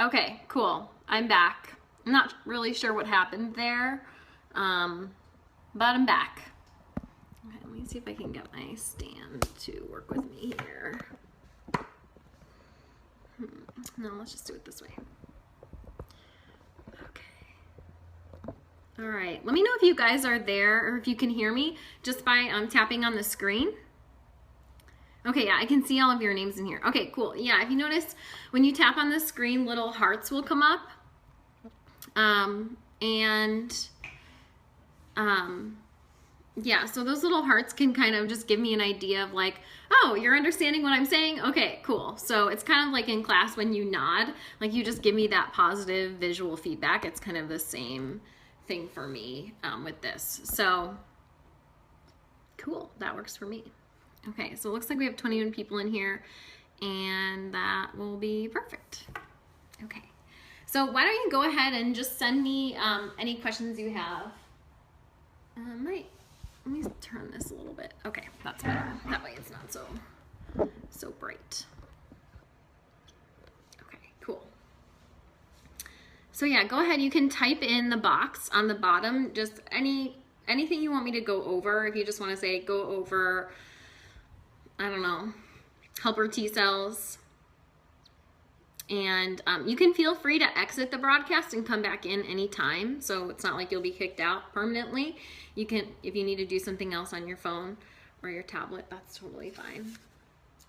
Okay, cool. I'm back. I'm not really sure what happened there, but I'm back. Okay, let me see if I can get my stand to work with me here. No, let's just do it this way. Okay. All right, let me know if you guys are there or if you can hear me just by tapping on the screen. Okay, yeah, I can see all of your names in here. Okay, cool. Yeah, if you notice, when you tap on the screen, little hearts will come up. Yeah, so those little hearts can kind of just give me an idea of like, oh, you're understanding what I'm saying? Okay, cool. So it's kind of like in class when you nod, like you just give me that positive visual feedback. It's kind of the same thing for me with this. So cool, that works for me. Okay, so it looks like we have 21 people in here, and that will be perfect. Okay, so why don't you go ahead and just send me any questions you have. Let me turn this a little bit. Okay, that's better. That way it's not so bright. Okay, cool. So yeah, go ahead. You can type in the box on the bottom, just anything you want me to go over. If you just want to say go over, I don't know, helper T cells. And you can feel free to exit the broadcast and come back in anytime. So it's not like you'll be kicked out permanently. You can, if you need to do something else on your phone or your tablet, that's totally fine.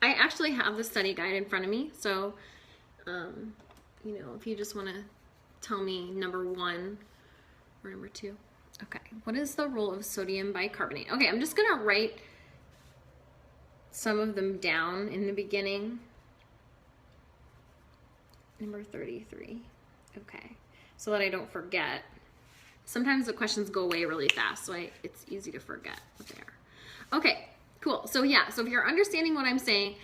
I actually have the study guide in front of me. So, you know, if you just want to tell me number 1 or number 2. Okay, what is the role of sodium bicarbonate? Okay, I'm just going to write some of them down in the beginning. Number 33. Okay, so that I don't forget. Sometimes the questions go away really fast, so it's easy to forget what they are. Okay, cool. So yeah, so if you're understanding what I'm saying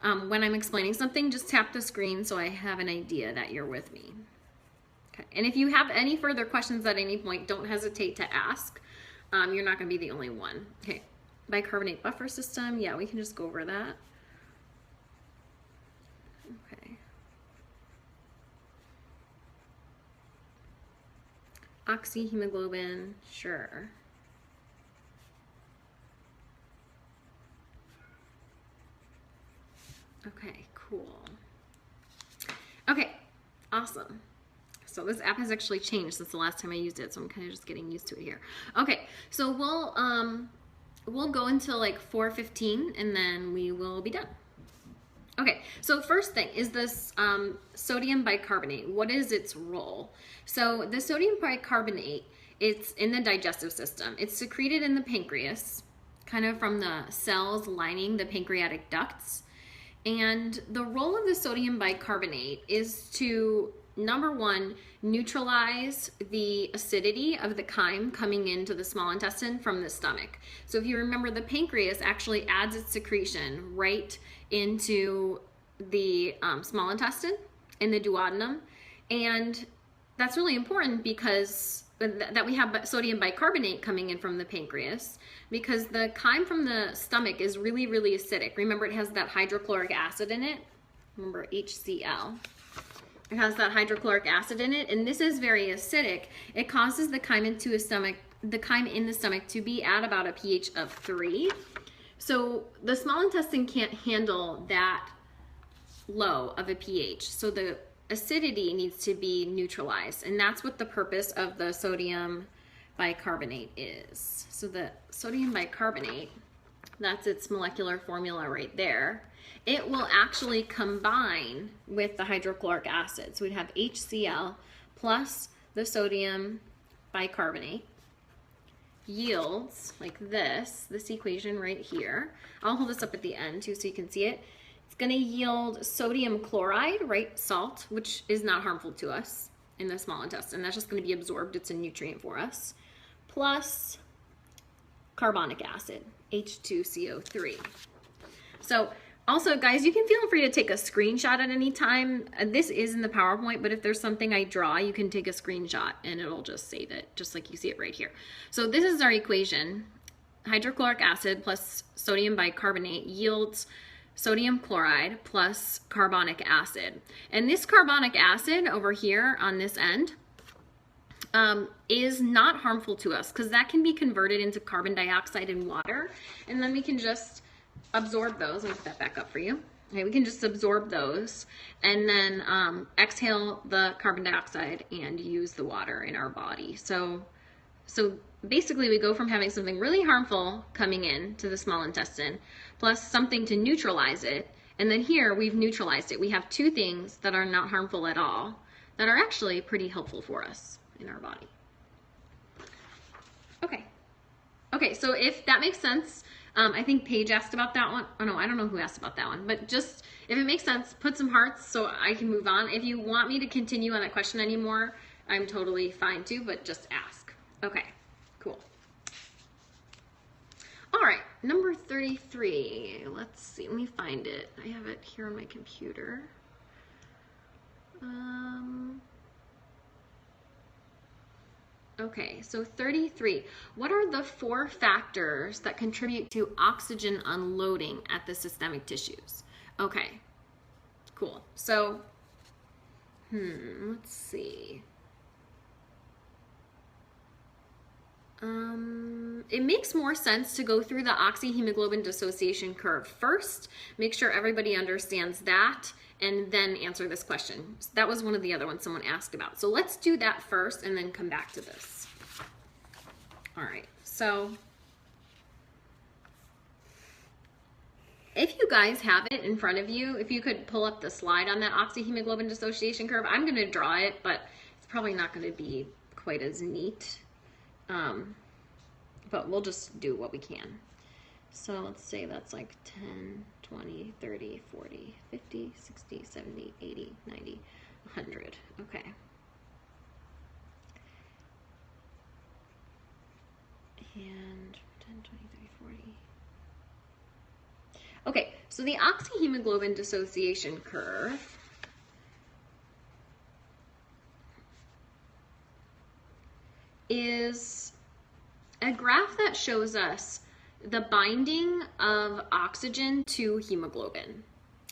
when I'm explaining something, just tap the screen so I have an idea that you're with me. Okay, and if you have any further questions at any point, don't hesitate to ask. You're not going to be the only one. Okay, bicarbonate buffer system. Yeah, we can just go over that. Okay. Oxyhemoglobin, sure. Okay, cool. Okay, awesome. So this app has actually changed since the last time I used it, so I'm kind of just getting used to it here. Okay, so we'll go until like 4:15 and then we will be done. Okay, so first thing is this sodium bicarbonate. What is its role? So the sodium bicarbonate, it's in the digestive system. It's secreted in the pancreas, kind of from the cells lining the pancreatic ducts. And the role of the sodium bicarbonate is to, number 1, neutralize the acidity of the chyme coming into the small intestine from the stomach. So if you remember, the pancreas actually adds its secretion right into the small intestine in the duodenum, and that's really important because that we have sodium bicarbonate coming in from the pancreas, because the chyme from the stomach is really, really acidic. Remember, it has that hydrochloric acid in it. Remember, HCl. It has that hydrochloric acid in it, and this is very acidic. It causes the chyme in the stomach to be at about a pH of 3. So the small intestine can't handle that low of a pH. So the acidity needs to be neutralized, and that's what the purpose of the sodium bicarbonate is. So the sodium bicarbonate, that's its molecular formula right there. It will actually combine with the hydrochloric acid. So we'd have HCl plus the sodium bicarbonate yields like this equation right here. I'll hold this up at the end too so you can see it. It's going to yield sodium chloride, right, salt, which is not harmful to us in the small intestine. That's just going to be absorbed. It's a nutrient for us. Plus carbonic acid, H2CO3. So also, guys, you can feel free to take a screenshot at any time. This is in the PowerPoint, but if there's something I draw, you can take a screenshot and it'll just save it, just like you see it right here. So this is our equation. Hydrochloric acid plus sodium bicarbonate yields sodium chloride plus carbonic acid. And this carbonic acid over here on this end is not harmful to us because that can be converted into carbon dioxide and water. And then we can just absorb those. Let me put that back up for you. Okay, we can just absorb those and then exhale the carbon dioxide and use the water in our body. So basically we go from having something really harmful coming in to the small intestine plus something to neutralize it. And then here we've neutralized it. We have two things that are not harmful at all that are actually pretty helpful for us in our body. Okay, so if that makes sense, I think Paige asked about that one. Oh no, I don't know who asked about that one, but just if it makes sense, put some hearts so I can move on. If you want me to continue on that question anymore, I'm totally fine too, but just ask. Okay, cool. All right, number 33. Let's see, let me find it. I have it here on my computer. Okay, so 33. What are the 4 factors that contribute to oxygen unloading at the systemic tissues? Okay, cool. So, let's see. It makes more sense to go through the oxyhemoglobin dissociation curve first, make sure everybody understands that, and then answer this question. So that was one of the other ones someone asked about. So let's do that first and then come back to this. All right, so if you guys have it in front of you, if you could pull up the slide on that oxyhemoglobin dissociation curve, I'm going to draw it, but it's probably not going to be quite as neat. But we'll just do what we can. So let's say that's like 10, 20, 30, 40, 50, 60, 70, 80, 90, 100. Okay. And 10, 20, 30, 40. Okay, so the oxyhemoglobin dissociation curve is a graph that shows us the binding of oxygen to hemoglobin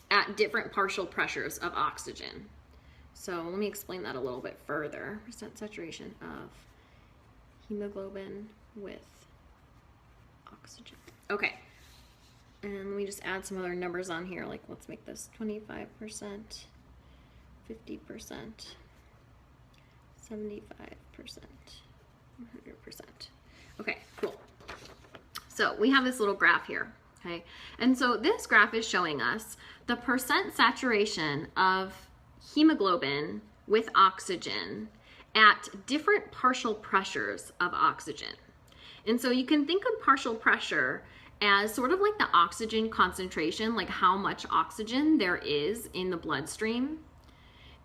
at different partial pressures of oxygen. So let me explain that a little bit further. Percent saturation of hemoglobin with oxygen. Okay, and let me just add some other numbers on here. Like let's make this 25%, 50%, 75%. 100%. Okay, cool. So we have this little graph here, okay? And so this graph is showing us the percent saturation of hemoglobin with oxygen at different partial pressures of oxygen. And so you can think of partial pressure as sort of like the oxygen concentration, like how much oxygen there is in the bloodstream.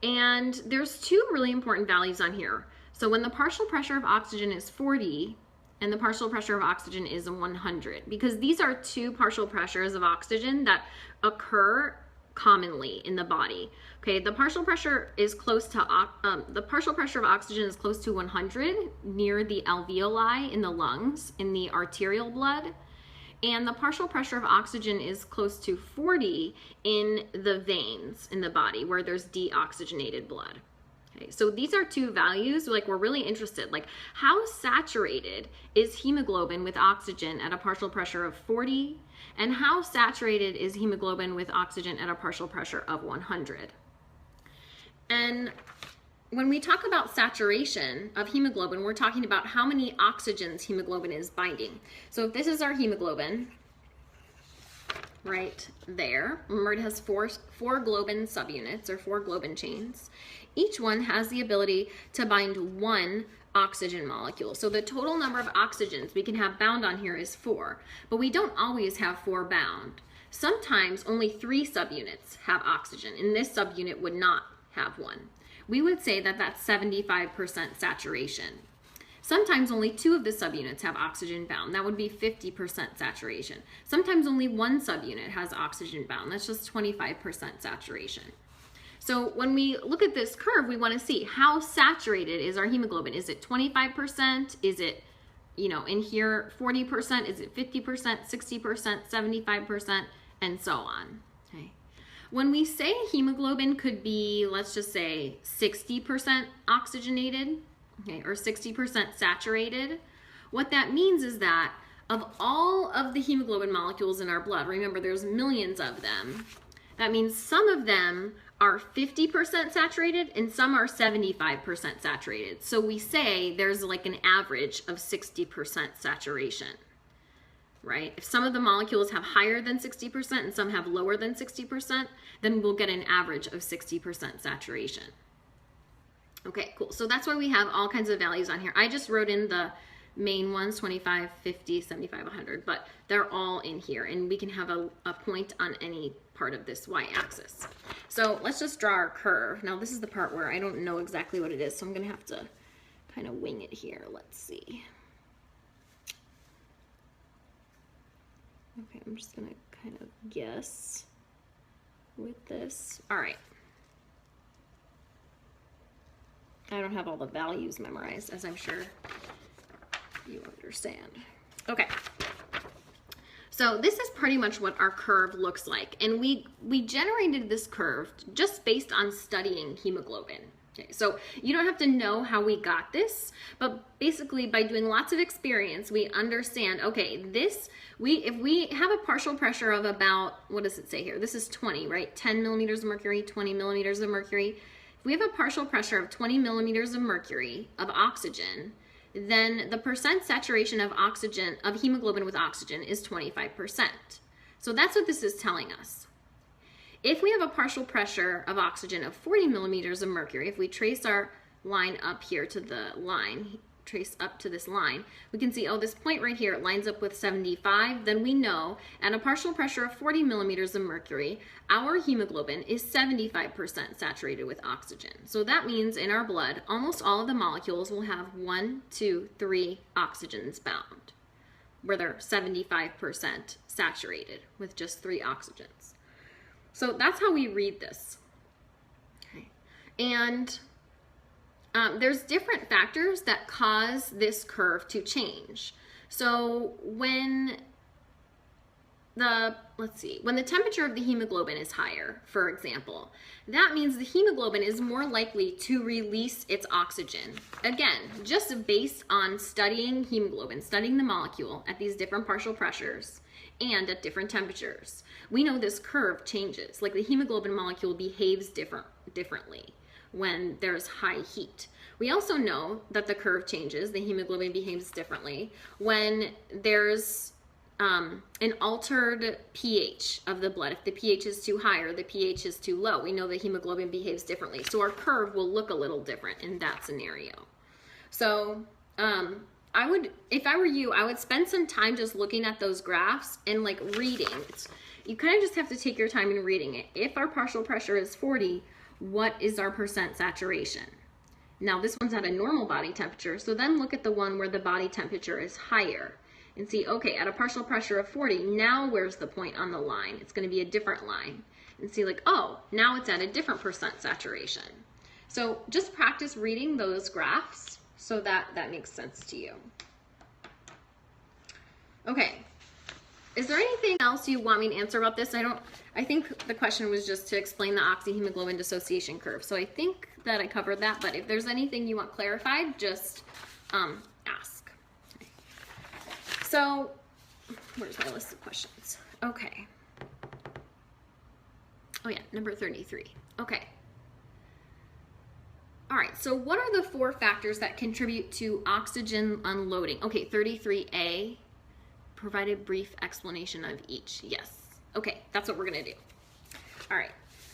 And there's 2 really important values on here. So when the partial pressure of oxygen is 40 and the partial pressure of oxygen is 100, because these are 2 partial pressures of oxygen that occur commonly in the body. Okay, the partial pressure is close to the partial pressure of oxygen is close to 100 near the alveoli in the lungs, in the arterial blood, and the partial pressure of oxygen is close to 40 in the veins in the body where there's deoxygenated blood. Okay, so these are 2 values, like we're really interested, like how saturated is hemoglobin with oxygen at a partial pressure of 40, and how saturated is hemoglobin with oxygen at a partial pressure of 100. And when we talk about saturation of hemoglobin, we're talking about how many oxygens hemoglobin is binding. So if this is our hemoglobin, right there, remember it has four globin subunits or 4 globin chains. Each one has the ability to bind 1 oxygen molecule. So the total number of oxygens we can have bound on here is 4, but we don't always have 4 bound. Sometimes only 3 subunits have oxygen, and this subunit would not have 1. We would say that that's 75% saturation. Sometimes only 2 of the subunits have oxygen bound. That would be 50% saturation. Sometimes only 1 subunit has oxygen bound. That's just 25% saturation. So when we look at this curve, we want to see how saturated is our hemoglobin. Is it 25%? Is it, in here 40%? Is it 50%, 60%, 75%, and so on? When we say hemoglobin could be, let's just say 60% oxygenated, okay, or 60% saturated, what that means is that of all of the hemoglobin molecules in our blood, remember there's millions of them, that means some of them are 50% saturated and some are 75% saturated. So we say there's like an average of 60% saturation, right? If some of the molecules have higher than 60% and some have lower than 60%, then we'll get an average of 60% saturation. Okay, cool. So that's why we have all kinds of values on here. I just wrote in the main ones, 25, 50, 75, 100, but they're all in here, and we can have a point on any part of this y-axis. So let's just draw our curve. Now this is the part where I don't know exactly what it is, so I'm gonna have to kind of wing it here. Let's see. Okay, I'm just gonna kind of guess with this. All right. I don't have all the values memorized, as I'm sure you understand. Okay. So this is pretty much what our curve looks like. And we generated this curve just based on studying hemoglobin. Okay, so you don't have to know how we got this, but basically by doing lots of experience, we understand, okay, if we have a partial pressure of about, what does it say here? This is 20, right? 10 millimeters of mercury, 20 millimeters of mercury. If we have a partial pressure of 20 millimeters of mercury of oxygen, then the percent saturation of oxygen, of hemoglobin with oxygen, is 25%. So that's what this is telling us. If we have a partial pressure of oxygen of 40 millimeters of mercury, if we trace our line up here to the line, trace up to this line, we can see, oh, this point right here, it lines up with 75. Then we know at a partial pressure of 40 millimeters of mercury, our hemoglobin is 75% saturated with oxygen. So that means in our blood, almost all of the molecules will have 1, 2, 3 oxygens bound, where they're 75% saturated with just 3 oxygens. So that's how we read this. Okay. And there's different factors that cause this curve to change. So when the temperature of the hemoglobin is higher, for example, that means the hemoglobin is more likely to release its oxygen. Again, just based on studying hemoglobin, studying the molecule at these different partial pressures and at different temperatures, we know this curve changes. Like the hemoglobin molecule behaves differently when there's high heat. We also know that the curve changes, the hemoglobin behaves differently when there's an altered pH of the blood. If the pH is too high or the pH is too low, we know the hemoglobin behaves differently. So our curve will look a little different in that scenario. So if I were you, I would spend some time just looking at those graphs and like reading. You kind of just have to take your time in reading it. If our partial pressure is 40, what is our percent saturation? Now this one's at a normal body temperature, so then look at the one where the body temperature is higher and see, okay, at a partial pressure of 40, now where's the point on the line? It's going to be a different line. And see like, oh, now it's at a different percent saturation. So just practice reading those graphs so that makes sense to you. Okay. Is there anything else you want me to answer about this? I think the question was just to explain the oxyhemoglobin dissociation curve. So I think that I covered that, but if there's anything you want clarified, just ask. Okay. So where's my list of questions? Okay. Oh yeah, number 33. Okay. All right, so what are the 4 factors that contribute to oxygen unloading? Okay, 33A. Provide a brief explanation of each. Yes. Okay, that's what we're gonna do. All right,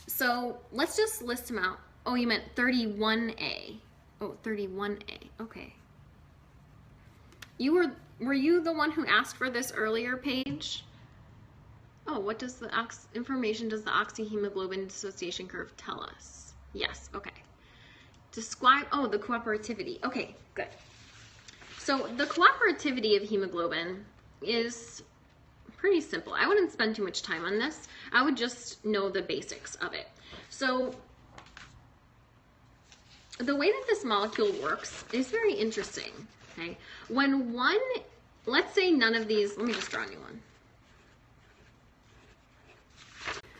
so let's just list them out. Oh, you meant 31A. Oh, 31A, okay. Were you the one who asked for this earlier, Paige? Oh, what does the information does the oxyhemoglobin dissociation curve tell us? Yes, okay. Describe, oh, the cooperativity. Okay, good. So the cooperativity of hemoglobin is pretty simple. I wouldn't spend too much time on this. I would just know the basics of it. So the way that this molecule works is very interesting. Okay, when one, let's say none of these, let me just draw a new one.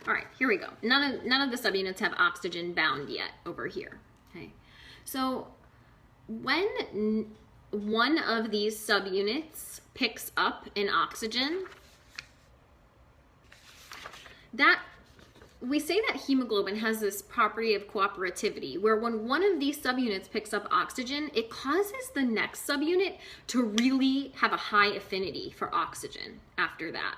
All right, here we go. None of the subunits have oxygen bound yet over here. Okay, so when one of these subunits picks up an oxygen, that we say that hemoglobin has this property of cooperativity, where when one of these subunits picks up oxygen, it causes the next subunit to really have a high affinity for oxygen after that.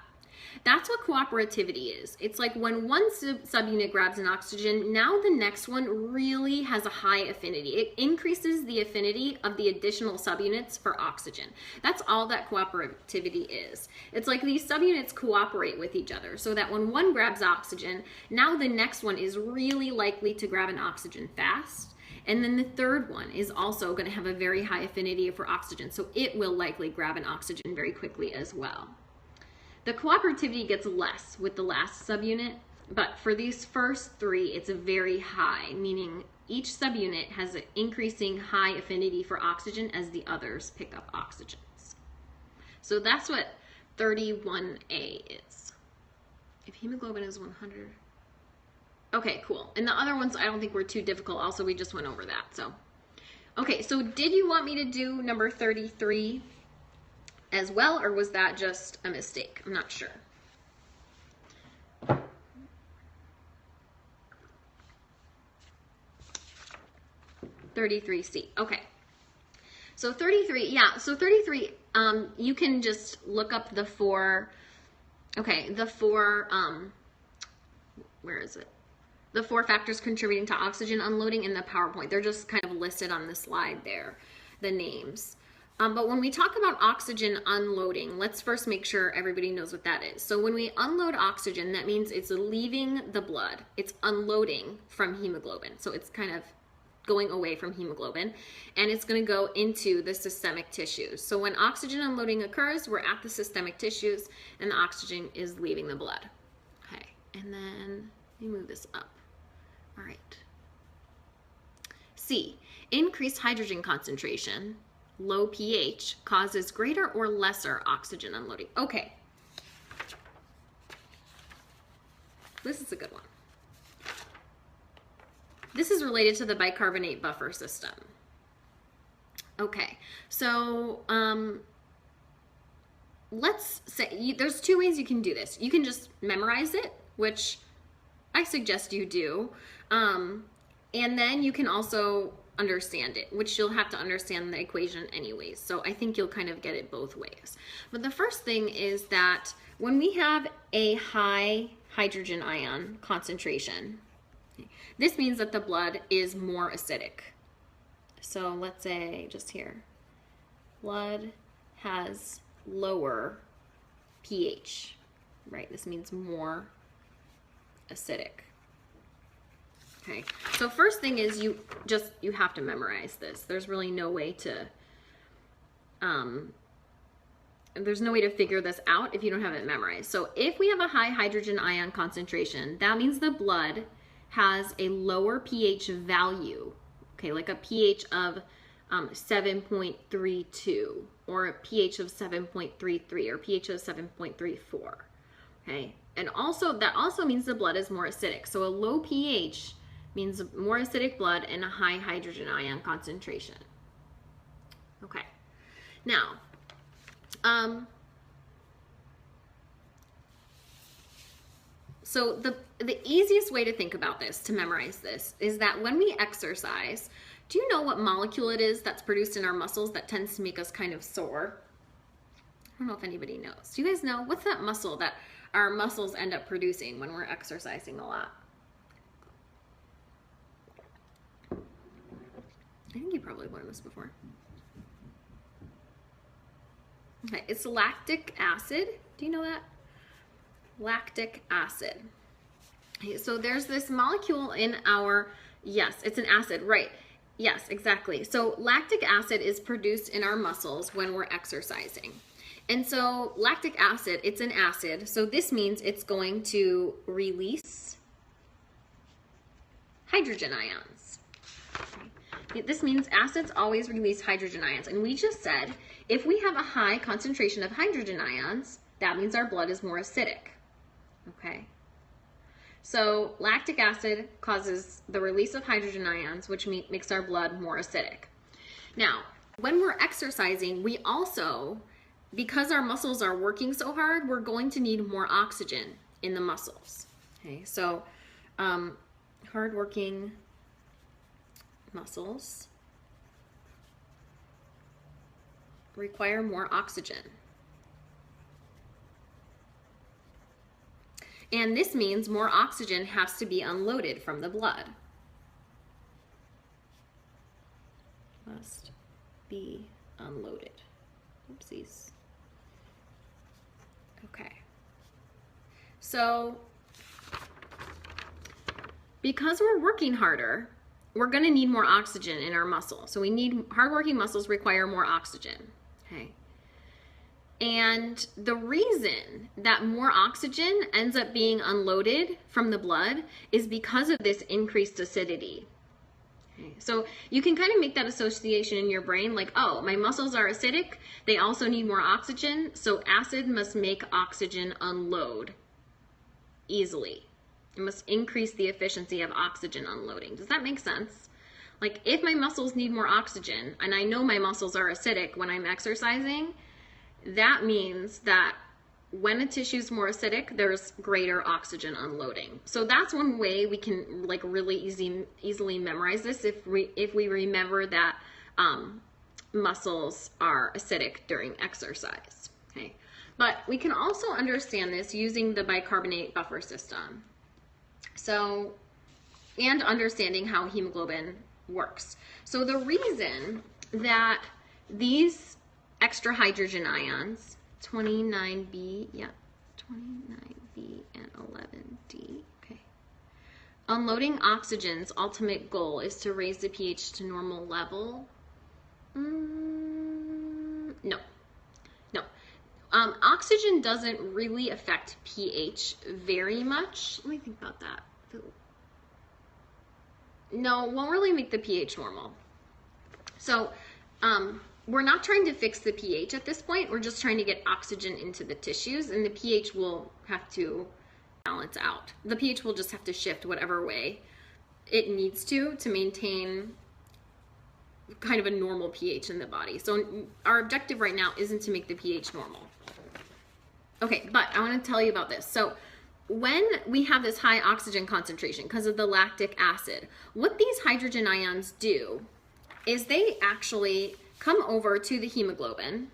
That's what cooperativity is. It's like when one subunit grabs an oxygen, now the next one really has a high affinity. It increases the affinity of the additional subunits for oxygen. That's all that cooperativity is. It's like these subunits cooperate with each other so that when one grabs oxygen, now the next one is really likely to grab an oxygen fast. And then the third one is also going to have a very high affinity for oxygen, so it will likely grab an oxygen very quickly as well. The cooperativity gets less with the last subunit, but for these first three, it's very high, meaning each subunit has an increasing high affinity for oxygen as the others pick up oxygens. So that's what 31A is. If hemoglobin is 100. Okay, cool. And the other ones I don't think were too difficult. Also, we just went over that. So, okay, so did you want me to do number 33 as well, or was that just a mistake? I'm not sure. (33C). Okay. So 33, yeah. So 33, you can just look up the four. Okay, the four. Where is it? The 4 factors contributing to oxygen unloading in the PowerPoint. They're just kind of listed on the slide there, the names. But when we talk about oxygen unloading, let's first make sure everybody knows what that is. So when we unload oxygen, that means it's leaving the blood. It's unloading from hemoglobin. So it's kind of going away from hemoglobin, and it's going to go into the systemic tissues. So when oxygen unloading occurs, we're at the systemic tissues, and the oxygen is leaving the blood. Okay, and then let me move this up. All right. C, increased hydrogen concentration, low pH, causes greater or lesser oxygen unloading. Okay. This is a good one. This is related to the bicarbonate buffer system. Okay, so let's say there's 2 ways you can do this. You can just memorize it, which I suggest you do, and then you can also understand it, which you'll have to understand the equation anyways. So I think you'll kind of get it both ways. But the first thing is that when we have a high hydrogen ion concentration, this means that the blood is more acidic. So let's say just here, blood has lower pH, right? This means more acidic. Okay, so first thing is you have to memorize this. There's really no way to, figure this out if you don't have it memorized. So if we have a high hydrogen ion concentration, that means the blood has a lower pH value, okay, like a pH of 7.32 or a pH of 7.33 or pH of 7.34, okay? And also, that also means the blood is more acidic. So a low pH means more acidic blood and a high hydrogen ion concentration. Okay, now, so the easiest way to think about this, to memorize this, is that when we exercise, do you know what molecule it is that's produced in our muscles that tends to make us kind of sore? I don't know if anybody knows. Do you guys know? What's that muscle that our muscles end up producing when we're exercising a lot? I think you probably learned this before. Okay, it's lactic acid. Do you know that? Lactic acid. Okay, so there's this molecule in our, yes, it's an acid, right? Yes, exactly. So lactic acid is produced in our muscles when we're exercising. And so lactic acid, it's an acid. So this means it's going to release hydrogen ions. Okay. This means acids always release hydrogen ions. And we just said, if we have a high concentration of hydrogen ions, that means our blood is more acidic. Okay. So lactic acid causes the release of hydrogen ions, which makes our blood more acidic. Now, when we're exercising, we also, because our muscles are working so hard, we're going to need more oxygen in the muscles. Okay, so hard-working muscles require more oxygen. And this means more oxygen has to be unloaded from the blood. Must be unloaded. Oopsies. Okay. So, because we're working harder, we're going to need more oxygen in our muscle. So we need, hardworking muscles require more oxygen. Okay. And the reason that more oxygen ends up being unloaded from the blood is because of this increased acidity. Okay. So you can kind of make that association in your brain, like, oh, my muscles are acidic, they also need more oxygen, so acid must make oxygen unload easily. It must increase the efficiency of oxygen unloading. Does that make sense? Like, if my muscles need more oxygen, and I know my muscles are acidic when I'm exercising, that means that when a tissue is more acidic, there's greater oxygen unloading. So that's one way we can like really easily memorize this if we remember that muscles are acidic during exercise. Okay, but we can also understand this using the bicarbonate buffer system. So, and understanding how hemoglobin works. So the reason that these extra hydrogen ions, 29B, yeah, 29B and 11D, okay. Unloading oxygen's ultimate goal is to raise the pH to normal level. No. Oxygen doesn't really affect pH very much. Let me think about that. No, won't really make the pH normal. So, we're not trying to fix the pH at this point. We're just trying to get oxygen into the tissues, and the pH will have to balance out. The pH will just have to shift whatever way it needs to maintain kind of a normal pH in the body. So our objective right now isn't to make the pH normal. Okay, but I want to tell you about this. So when we have this high oxygen concentration because of the lactic acid, what these hydrogen ions do is they actually come over to the hemoglobin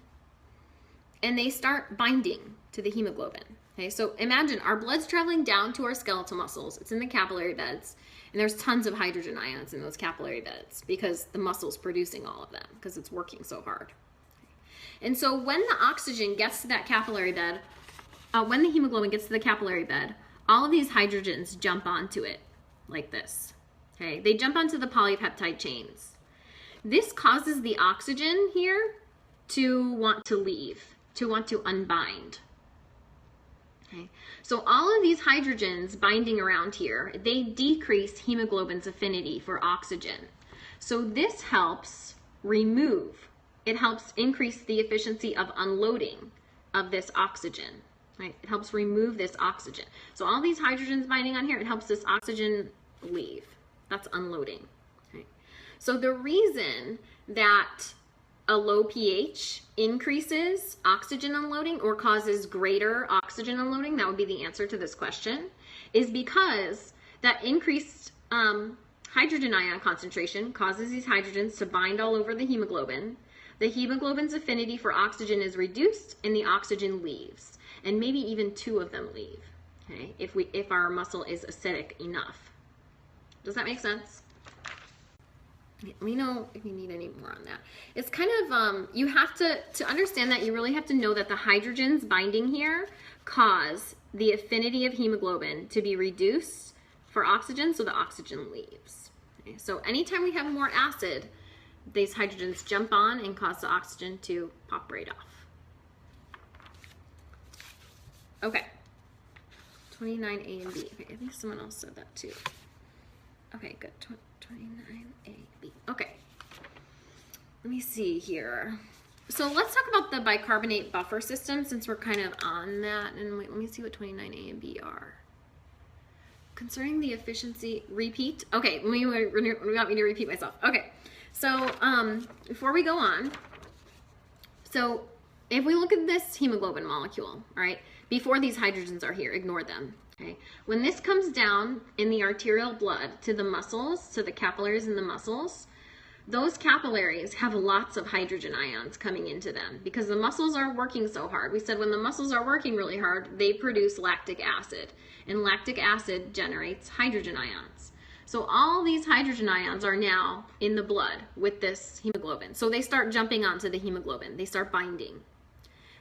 and they start binding to the hemoglobin. Okay, so imagine our blood's traveling down to our skeletal muscles. It's in the capillary beds, and there's tons of hydrogen ions in those capillary beds because the muscle's producing all of them because it's working so hard. And so when the oxygen gets to that capillary bed, when the hemoglobin gets to the capillary bed, all of these hydrogens jump onto it like this. Okay, they jump onto the polypeptide chains. This causes the oxygen here to want to leave, to want to unbind. Okay, so all of these hydrogens binding around here, they decrease hemoglobin's affinity for oxygen. So this helps remove, it helps increase the efficiency of unloading of this oxygen. Right? It helps remove this oxygen. So all these hydrogens binding on here, it helps this oxygen leave. That's unloading. Okay? So the reason that a low pH increases oxygen unloading or causes greater oxygen unloading, that would be the answer to this question, is because that increased hydrogen ion concentration causes these hydrogens to bind all over the hemoglobin. The hemoglobin's affinity for oxygen is reduced and the oxygen leaves. And maybe even two of them leave, okay, if our muscle is acidic enough. Does that make sense? Let me know if you need any more on that. It's kind of, you have to understand that you really have to know that the hydrogens binding here cause the affinity of hemoglobin to be reduced for oxygen, so the oxygen leaves. Okay, so anytime we have more acid, these hydrogens jump on and cause the oxygen to pop right off. Okay, 29A and B. Okay, I think someone else said that too. Okay, good. 29A, B. Okay, let me see here. So let's talk about the bicarbonate buffer system since we're kind of on that. And wait, let me see what 29A and B are. Concerning the efficiency, repeat. Okay, we want me to repeat myself. Okay, so before we go on, so if we look at this hemoglobin molecule, all right, before these hydrogens are here, ignore them. Okay, when this comes down in the arterial blood to the muscles, to the capillaries in the muscles, those capillaries have lots of hydrogen ions coming into them because the muscles are working so hard. We said when the muscles are working really hard, they produce lactic acid, and lactic acid generates hydrogen ions. So all these hydrogen ions are now in the blood with this hemoglobin. So they start jumping onto the hemoglobin. They start binding.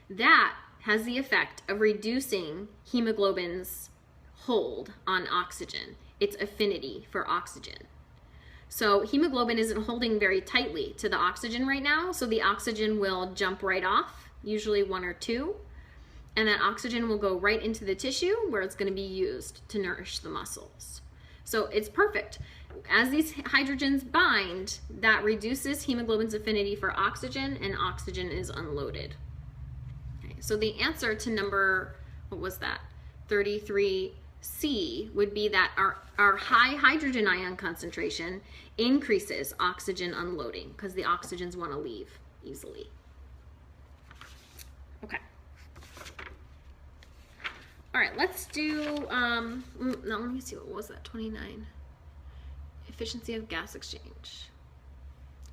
That has the effect of reducing hemoglobin's hold on oxygen, its affinity for oxygen. So hemoglobin isn't holding very tightly to the oxygen right now, so the oxygen will jump right off, usually 1 or 2, and that oxygen will go right into the tissue where it's going to be used to nourish the muscles. So it's perfect. As these hydrogens bind, that reduces hemoglobin's affinity for oxygen, and oxygen is unloaded. Okay, so the answer to number, what was that, 33C would be that our high hydrogen ion concentration increases oxygen unloading because the oxygens want to leave easily. Okay. All right, let's do, now let me see, what was that, 29? Efficiency of gas exchange.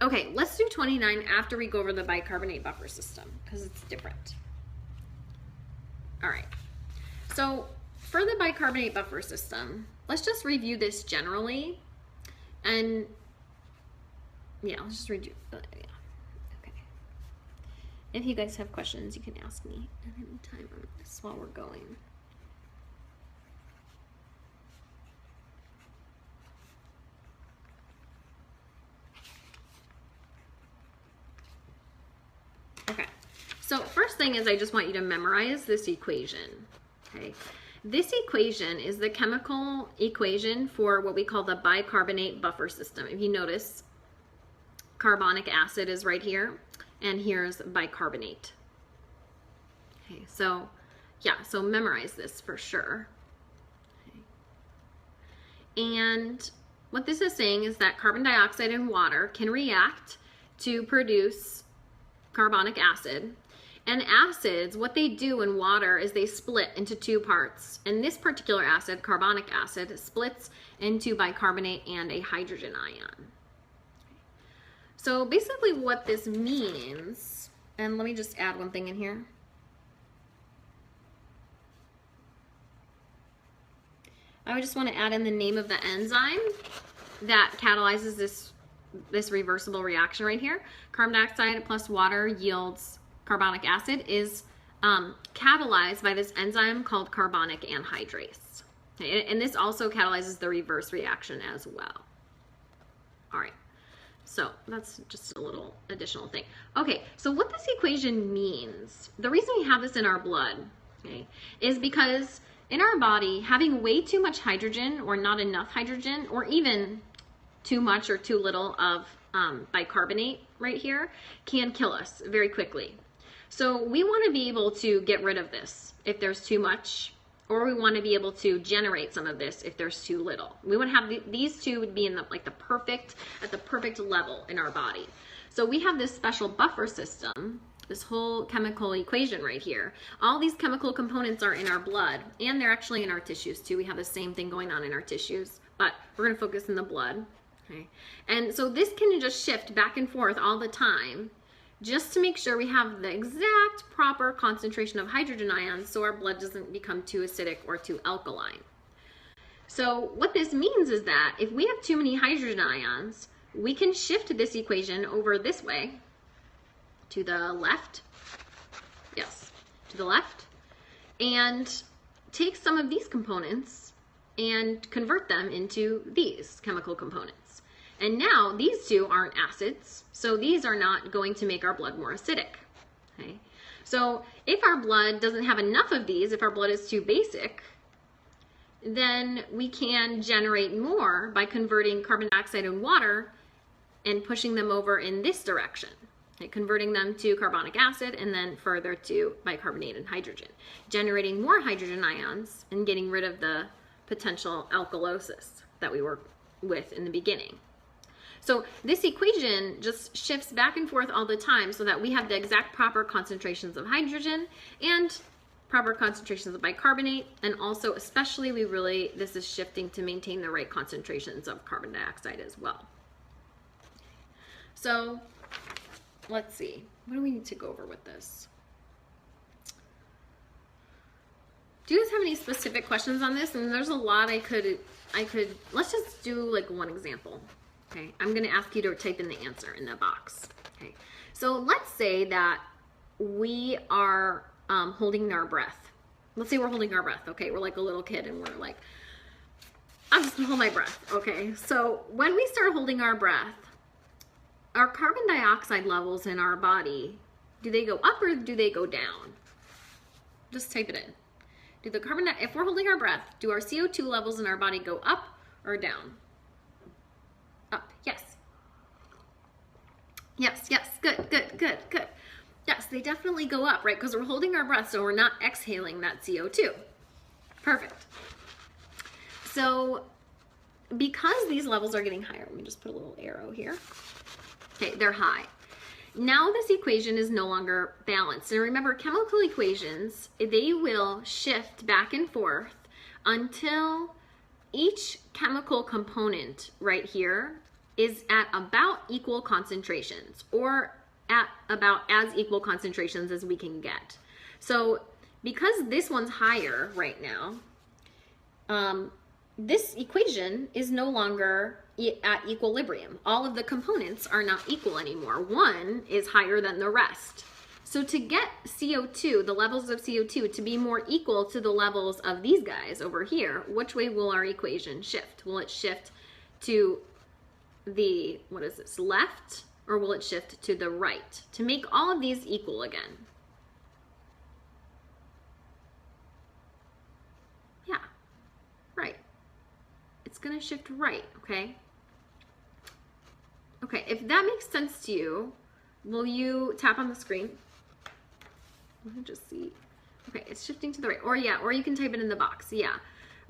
Okay, let's do 29 after we go over the bicarbonate buffer system because it's different. All right, so for the bicarbonate buffer system, let's just review this generally. And yeah, let's just review. Yeah. Okay. If you guys have questions, you can ask me at any time on this while we're going. Okay. So first thing is I just want you to memorize this equation. Okay. This equation is the chemical equation for what we call the bicarbonate buffer system. If you notice, carbonic acid is right here, and here's bicarbonate. Okay, so yeah, so memorize this for sure. Okay. And what this is saying is that carbon dioxide and water can react to produce carbonic acid. And acids, what they do in water is they split into 2 parts. And this particular acid, carbonic acid, splits into bicarbonate and a hydrogen ion. So basically what this means, and let me just add one thing in here. I would just want to add in the name of the enzyme that catalyzes this reversible reaction right here. Carbon dioxide plus water yields carbonic acid is catalyzed by this enzyme called carbonic anhydrase. Okay, and this also catalyzes the reverse reaction as well. All right, so that's just a little additional thing. Okay, so what this equation means, the reason we have this in our blood, okay, is because in our body, having way too much hydrogen or not enough hydrogen, or even too much or too little of bicarbonate right here can kill us very quickly. So we want to be able to get rid of this if there's too much, or we want to be able to generate some of this if there's too little. We want to have these two would be in at the perfect level in our body. So we have this special buffer system, this whole chemical equation right here. All these chemical components are in our blood, and they're actually in our tissues too. We have the same thing going on in our tissues, but we're going to focus in the blood. Okay. And so this can just shift back and forth all the time, just to make sure we have the exact proper concentration of hydrogen ions so our blood doesn't become too acidic or too alkaline. So what this means is that if we have too many hydrogen ions, we can shift this equation over this way to the left. Yes, to the left. And take some of these components and convert them into these chemical components. And now these two aren't acids, so these are not going to make our blood more acidic. Okay? So if our blood doesn't have enough of these, if our blood is too basic, then we can generate more by converting carbon dioxide and water and pushing them over in this direction. Okay? Converting them to carbonic acid and then further to bicarbonate and hydrogen. Generating more hydrogen ions and getting rid of the potential alkalosis that we were with in the beginning. So this equation just shifts back and forth all the time so that we have the exact proper concentrations of hydrogen and proper concentrations of bicarbonate, and also especially this is shifting to maintain the right concentrations of carbon dioxide as well. So let's see, what do we need to go over with this? Do you guys have any specific questions on this? And there's a lot I could, let's just do like one example. Okay, I'm gonna ask you to type in the answer in the box. Okay, so let's say that we are holding our breath. Let's say we're holding our breath, okay? We're like a little kid and we're like, I'm just gonna hold my breath, okay? So when we start holding our breath, our carbon dioxide levels in our body, do they go up or do they go down? Just type it in. If we're holding our breath, do our CO2 levels in our body go up or down? Up, yes. Yes, yes, good, good, good, good. Yes, they definitely go up, right? Because we're holding our breath, so we're not exhaling that CO2. Perfect. So because these levels are getting higher, let me just put a little arrow here. Okay, they're high. Now this equation is no longer balanced. And remember, chemical equations, they will shift back and forth until each chemical component right here is at about equal concentrations, or at about as equal concentrations as we can get. So because this one's higher right now, this equation is no longer at equilibrium. All of the components are not equal anymore. One is higher than the rest. So to get CO2, the levels of CO2, to be more equal to the levels of these guys over here, which way will our equation shift? Will it shift to the, what is this, left? Or will it shift to the right to make all of these equal again? Yeah, right. It's gonna shift right, okay? Okay, if that makes sense to you, will you tap on the screen? Let me just see. Okay, it's shifting to the right. Or yeah, or you can type it in the box. Yeah.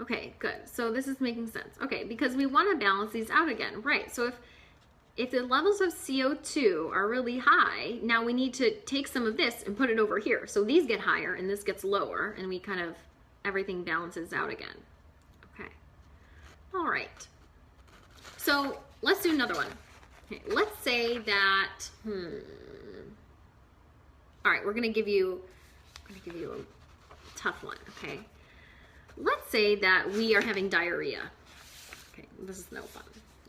Okay, good. So this is making sense. Okay, because we want to balance these out again. Right. So if the levels of CO2 are really high, now we need to take some of this and put it over here. So these get higher and this gets lower, and we kind of, everything balances out again. Okay. All right. So let's do another one. Okay, let's say that, all right, we're gonna give you a tough one, okay? Let's say that we are having diarrhea. Okay, this is no fun,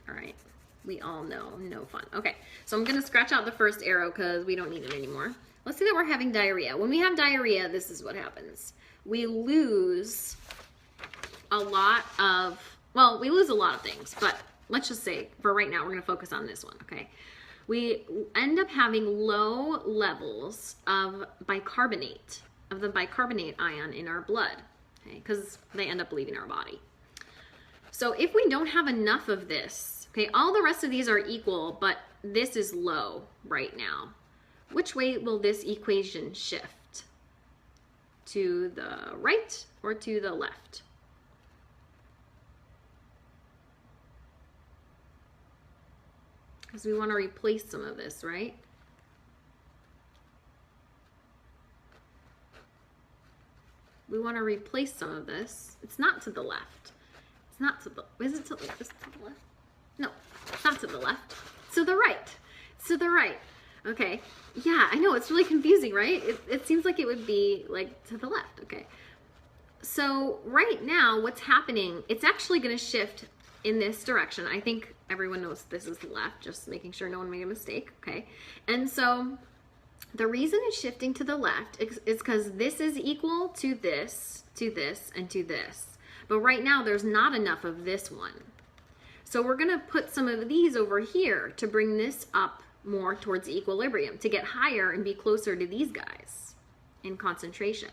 all right? We all know, no fun. Okay, so I'm gonna scratch out the first arrow because we don't need it anymore. Let's say that we're having diarrhea. When we have diarrhea, this is what happens. We lose a lot of, well, we lose a lot of things, but let's just say for right now, we're gonna focus on this one, okay? We end up having low levels of bicarbonate, of the bicarbonate ion in our blood, okay? Because they end up leaving our body. So if we don't have enough of this, okay, all the rest of these are equal, but this is low right now. Which way will this equation shift? To the right or to the left? Because we want to replace some of this, right? We want to replace some of this. It's not to the left. It's not to the, is it to the left? No, it's not to the left. It's to the right. It's to the right. Okay. Yeah, I know, it's really confusing, right? It seems like it would be like to the left. Okay. So right now, what's happening, it's actually going to shift in this direction. I think everyone knows this is left, just making sure no one made a mistake, okay? And so the reason it's shifting to the left is because this is equal to this, and to this. But right now, there's not enough of this one. So we're gonna put some of these over here to bring this up more towards equilibrium, to get higher and be closer to these guys in concentration,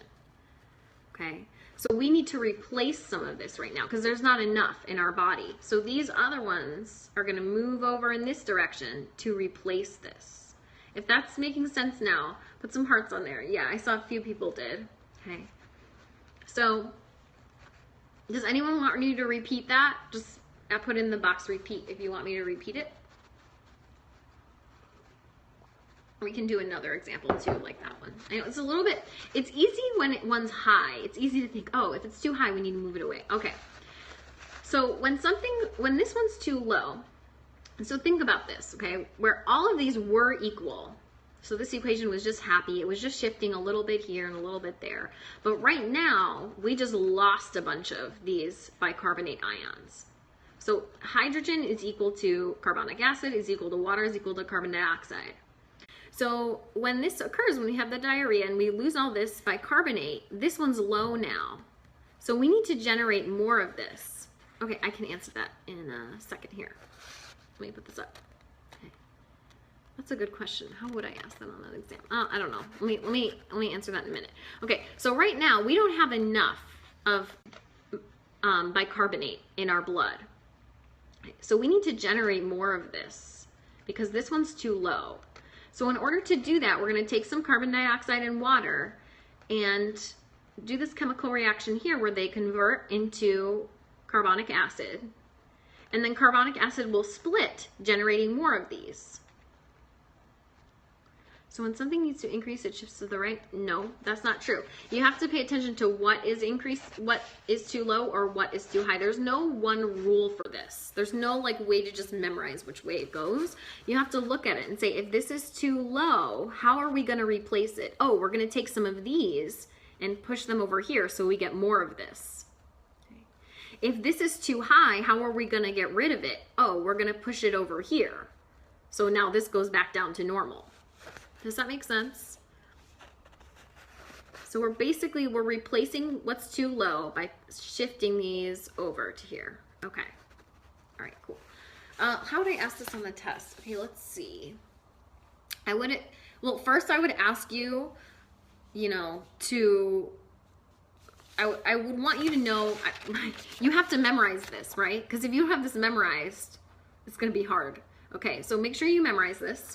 okay? So we need to replace some of this right now because there's not enough in our body. So these other ones are going to move over in this direction to replace this. If that's making sense now, put some hearts on there. Yeah, I saw a few people did. Okay. So Does anyone want me to repeat that? Just put in the box repeat if you want me to repeat it. We can do another example too, like that one. I know it's a little bit, it's easy when one's high. It's easy to think, oh, if it's too high, we need to move it away. Okay. So when this one's too low, so think about this, okay, where all of these were equal. So this equation was just happy. It was just shifting a little bit here and a little bit there. But right now, we just lost a bunch of these bicarbonate ions. So hydrogen is equal to carbonic acid, is equal to water, is equal to carbon dioxide. So when this occurs, when we have the diarrhea and we lose all this bicarbonate, this one's low now. So we need to generate more of this. Okay, I can answer that in a second here. Let me put this up. Okay. That's a good question. How would I ask that on that exam? I don't know. Let me answer that in a minute. Okay, so right now we don't have enough of bicarbonate in our blood. Okay, so we need to generate more of this because this one's too low. So in order to do that, we're going to take some carbon dioxide and water and do this chemical reaction here where they convert into carbonic acid. And then carbonic acid will split, generating more of these. So when something needs to increase, it shifts to the right. No, that's not true. You have to pay attention to what is increased, what is too low, or what is too high. There's no one rule for this. There's no like way to just memorize which way it goes. You have to look at it and say, if this is too low, how are we going to replace it? Oh, we're going to take some of these and push them over here so we get more of this. Okay. If this is too high, how are we going to get rid of it? Oh, we're going to push it over here. So now this goes back down to normal. Does that make sense? So we're replacing what's too low by shifting these over to here. Okay. All right, cool. How would I ask this on the test? Okay, let's see. First I would ask you, I would want you to know, you have to memorize this, right? Because if you have this memorized, it's going to be hard. Okay, so make sure you memorize this.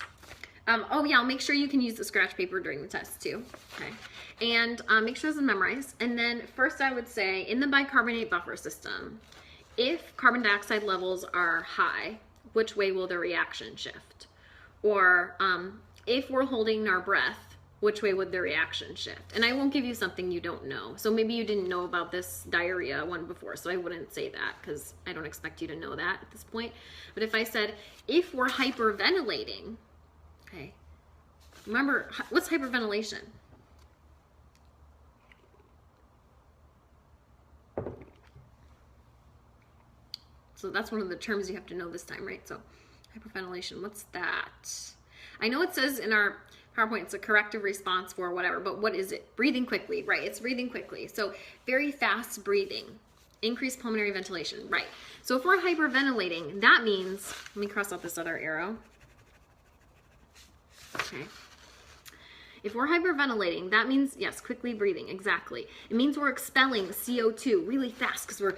Oh yeah, I'll make sure you can use the scratch paper during the test too. Okay, and make sure this is memorized. And then first I would say, in the bicarbonate buffer system, if carbon dioxide levels are high, which way will the reaction shift? Or if we're holding our breath, which way would the reaction shift? And I won't give you something you don't know. So maybe you didn't know about this diarrhea one before, so I wouldn't say that because I don't expect you to know that at this point. But if I said, if we're hyperventilating, okay, remember, what's hyperventilation? So that's one of the terms you have to know this time, right? So hyperventilation, what's that? I know it says in our PowerPoint it's a corrective response for whatever, but what is it? Breathing quickly, right? It's breathing quickly. So very fast breathing, increased pulmonary ventilation, right? So if we're hyperventilating, that means, let me cross out this other arrow. Okay. If we're hyperventilating, that means, yes, quickly breathing, exactly. It means we're expelling CO2 really fast because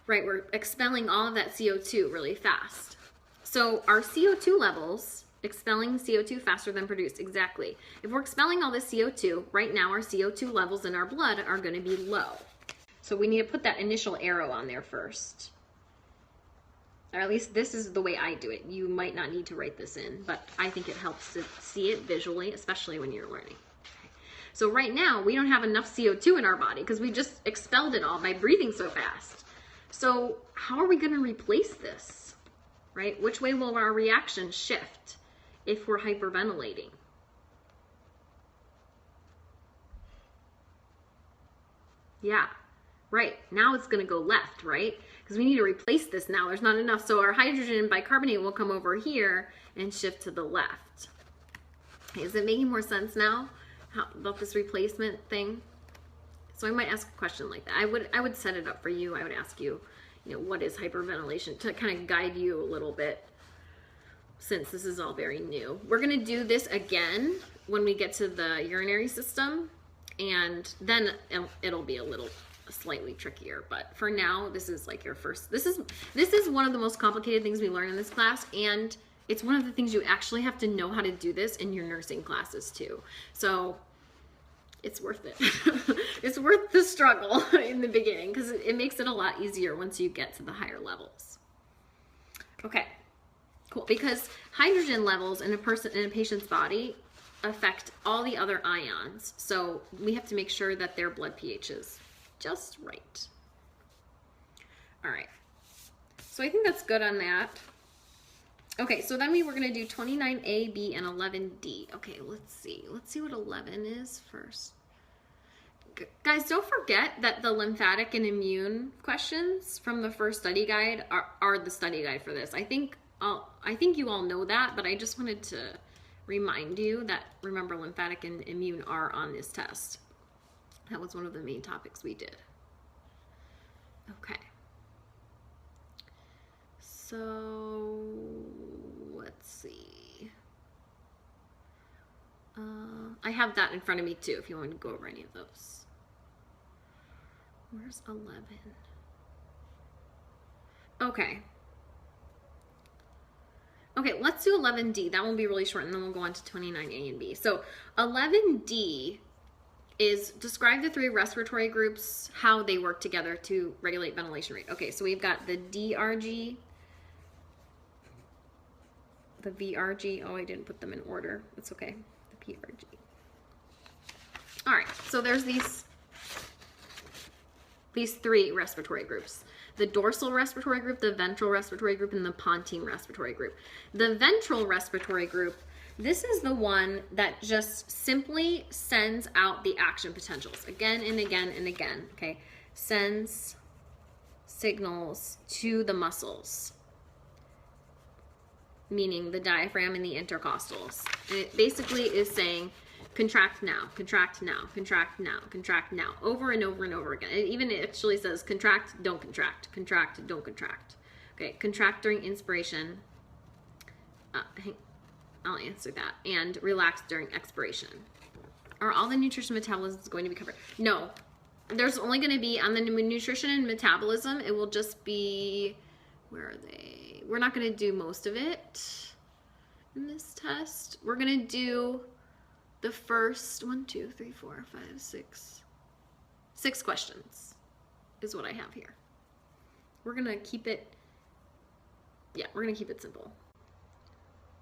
we're expelling all of that CO2 really fast. So our CO2 levels, expelling CO2 faster than produced, exactly. If we're expelling all this CO2, right now our CO2 levels in our blood are going to be low. So we need to put that initial arrow on there first. Or at least this is the way I do it. You might not need to write this in, but I think it helps to see it visually, especially when you're learning. Okay. So right now, we don't have enough CO2 in our body because we just expelled it all by breathing so fast. So how are we going to replace this, right? Which way will our reaction shift if we're hyperventilating? Yeah, right. Now it's going to go left, right? Because we need to replace this now. There's not enough. So our hydrogen and bicarbonate will come over here and shift to the left. Okay, is it making more sense now about this replacement thing? So I might ask a question like that. I would set it up for you. I would ask you, what is hyperventilation to kind of guide you a little bit since this is all very new. We're going to do this again when we get to the urinary system, and then it'll be a little slightly trickier, but for now this is like your first, this is one of the most complicated things we learn in this class, and it's one of the things you actually have to know how to do this in your nursing classes too. So it's worth it. It's worth the struggle in the beginning because it makes it a lot easier once you get to the higher levels. Okay, cool. Because hydrogen levels in a patient's body affect all the other ions. So we have to make sure that their blood pH is just right. All right. So I think that's good on that. Okay, so then we were going to do 29A, B, and 11D. Okay, let's see. Let's see what 11 is first. Guys, don't forget that the lymphatic and immune questions from the first study guide are the study guide for this. I think you all know that, but I just wanted to remind you that, remember, lymphatic and immune are on this test. That was one of the main topics we did. Okay. So let's see. I have that in front of me too if you want to go over any of those. Where's 11? Okay. Okay, let's do 11D. That will be really short, and then we'll go on to 29A and B. So 11D is describe the 3 respiratory groups, how they work together to regulate ventilation rate. Okay, so we've got the DRG, the VRG. Oh, I didn't put them in order. It's okay. The PRG. All right, so there's these 3 respiratory groups. The dorsal respiratory group, the ventral respiratory group, and the pontine respiratory group. The ventral respiratory group, this is the one that just simply sends out the action potentials again and again and again, okay? Sends signals to the muscles, meaning the diaphragm and the intercostals. And it basically is saying, contract now, contract now, contract now, contract now, over and over and over again. It even actually says contract, don't contract, contract, don't contract. Okay, contract during inspiration. I'll answer that. And relax during expiration. Are all the nutrition metabolisms going to be covered? No. There's only going to be, on the nutrition and metabolism, it will just be, where are they? We're not going to do most of it in this test. We're going to do the first 1, 2, 3, 4, 5, 6 questions is what I have here. We're going to keep it, yeah, we're going to keep it simple.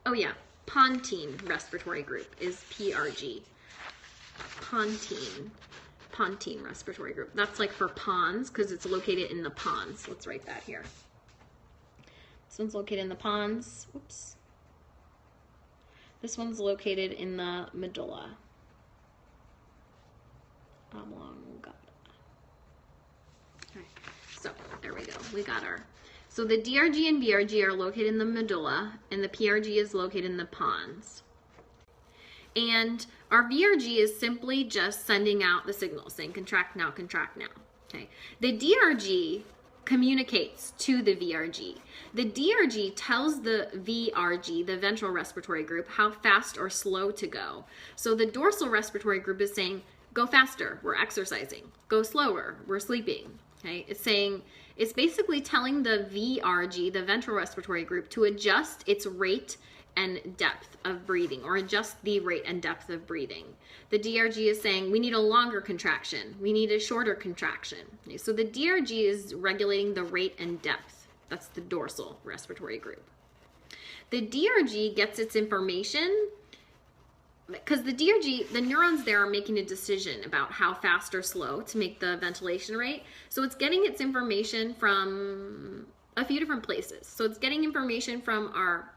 Oh yeah, pontine respiratory group is PRG. Pontine respiratory group. That's like for ponds because it's located in the pons. Let's write that here. This one's located in the pons. Whoops. This one's located in the medulla oblongata. Okay, so there we go. We got our. So the DRG and BRG are located in the medulla, and the PRG is located in the pons. And our VRG is simply just sending out the signal, saying contract now, contract now. Okay. The DRG communicates to the VRG. The DRG tells the VRG, the ventral respiratory group, how fast or slow to go. So the dorsal respiratory group is saying, go faster, we're exercising. Go slower, we're sleeping. Okay, it's basically telling the VRG, the ventral respiratory group, to adjust its rate and depth of breathing, or adjust the rate and depth of breathing. The DRG is saying we need a longer contraction, we need a shorter contraction. Okay, so the DRG is regulating the rate and depth. That's the dorsal respiratory group. The DRG gets its information because the DRG, the neurons there are making a decision about how fast or slow to make the ventilation rate. So it's getting its information from a few different places. So it's getting information from our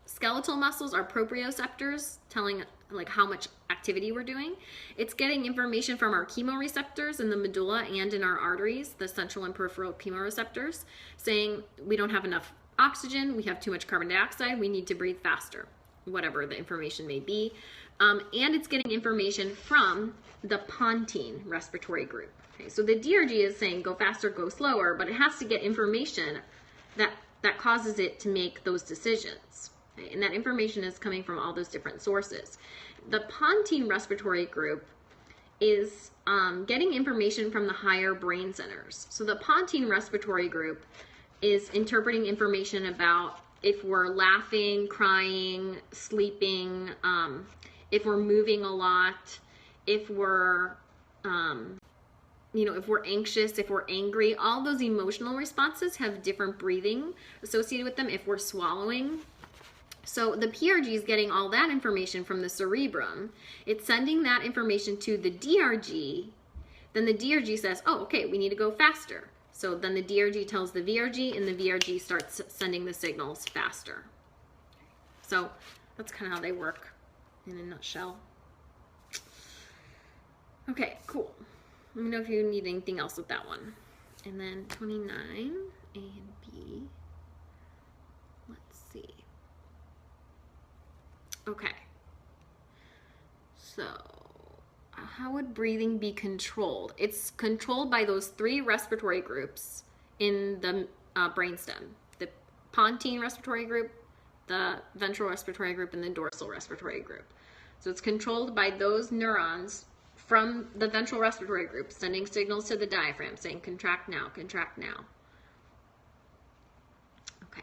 skeletal muscles, our proprioceptors, telling like how much activity we're doing. It's getting information from our chemoreceptors in the medulla and in our arteries, the central and peripheral chemoreceptors, saying we don't have enough oxygen, we have too much carbon dioxide, we need to breathe faster, whatever the information may be. And it's getting information from the pontine respiratory group. Okay, so the DRG is saying go faster, go slower, but it has to get information that causes it to make those decisions. Okay, and that information is coming from all those different sources. The pontine respiratory group is getting information from the higher brain centers. So the pontine respiratory group is interpreting information about if we're laughing, crying, sleeping, if we're moving a lot, if we're, if we're anxious, if we're angry, all those emotional responses have different breathing associated with them if we're swallowing. So the PRG is getting all that information from the cerebrum. It's sending that information to the DRG. Then the DRG says, oh, okay, we need to go faster. So then the DRG tells the VRG, and the VRG starts sending the signals faster. So that's kind of how they work in a nutshell. Okay, cool. Let me know if you need anything else with that one. And then 29, A and B. Let's see. Okay. So, how would breathing be controlled? It's controlled by those 3 respiratory groups in the brainstem. The pontine respiratory group, the ventral respiratory group, and the dorsal respiratory group. So it's controlled by those neurons from the ventral respiratory group, sending signals to the diaphragm, saying contract now, contract now. Okay.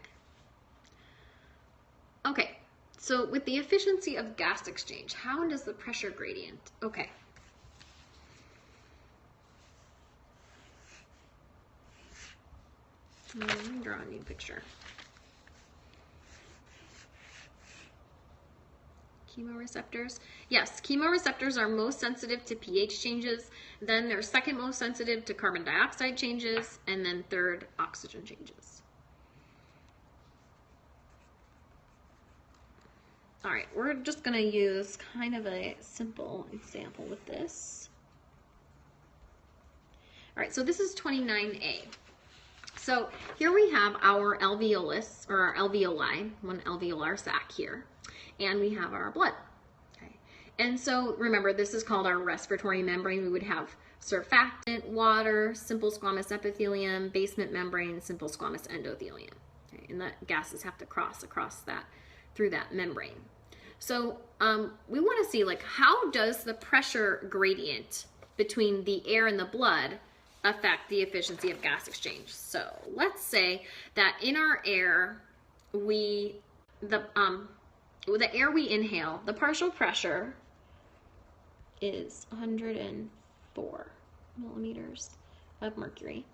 Okay, so with the efficiency of gas exchange, how does the pressure gradient? Okay. Let me draw a new picture. Chemoreceptors. Yes, chemoreceptors are most sensitive to pH changes, then they're second most sensitive to carbon dioxide changes, and then third, oxygen changes. All right, we're just going to use kind of a simple example with this. All right, so this is 29A. So here we have our alveolus, or our alveoli, one alveolar sac here. And we have our blood. Okay. And so remember, this is called our respiratory membrane. We would have surfactant, water, simple squamous epithelium, basement membrane, simple squamous endothelium. Okay. And the gases have to cross across that through that membrane. So we want to see, like, how does the pressure gradient between the air and the blood affect the efficiency of gas exchange? So let's say that in our air, the air we inhale, the partial pressure is 104 millimeters of mercury.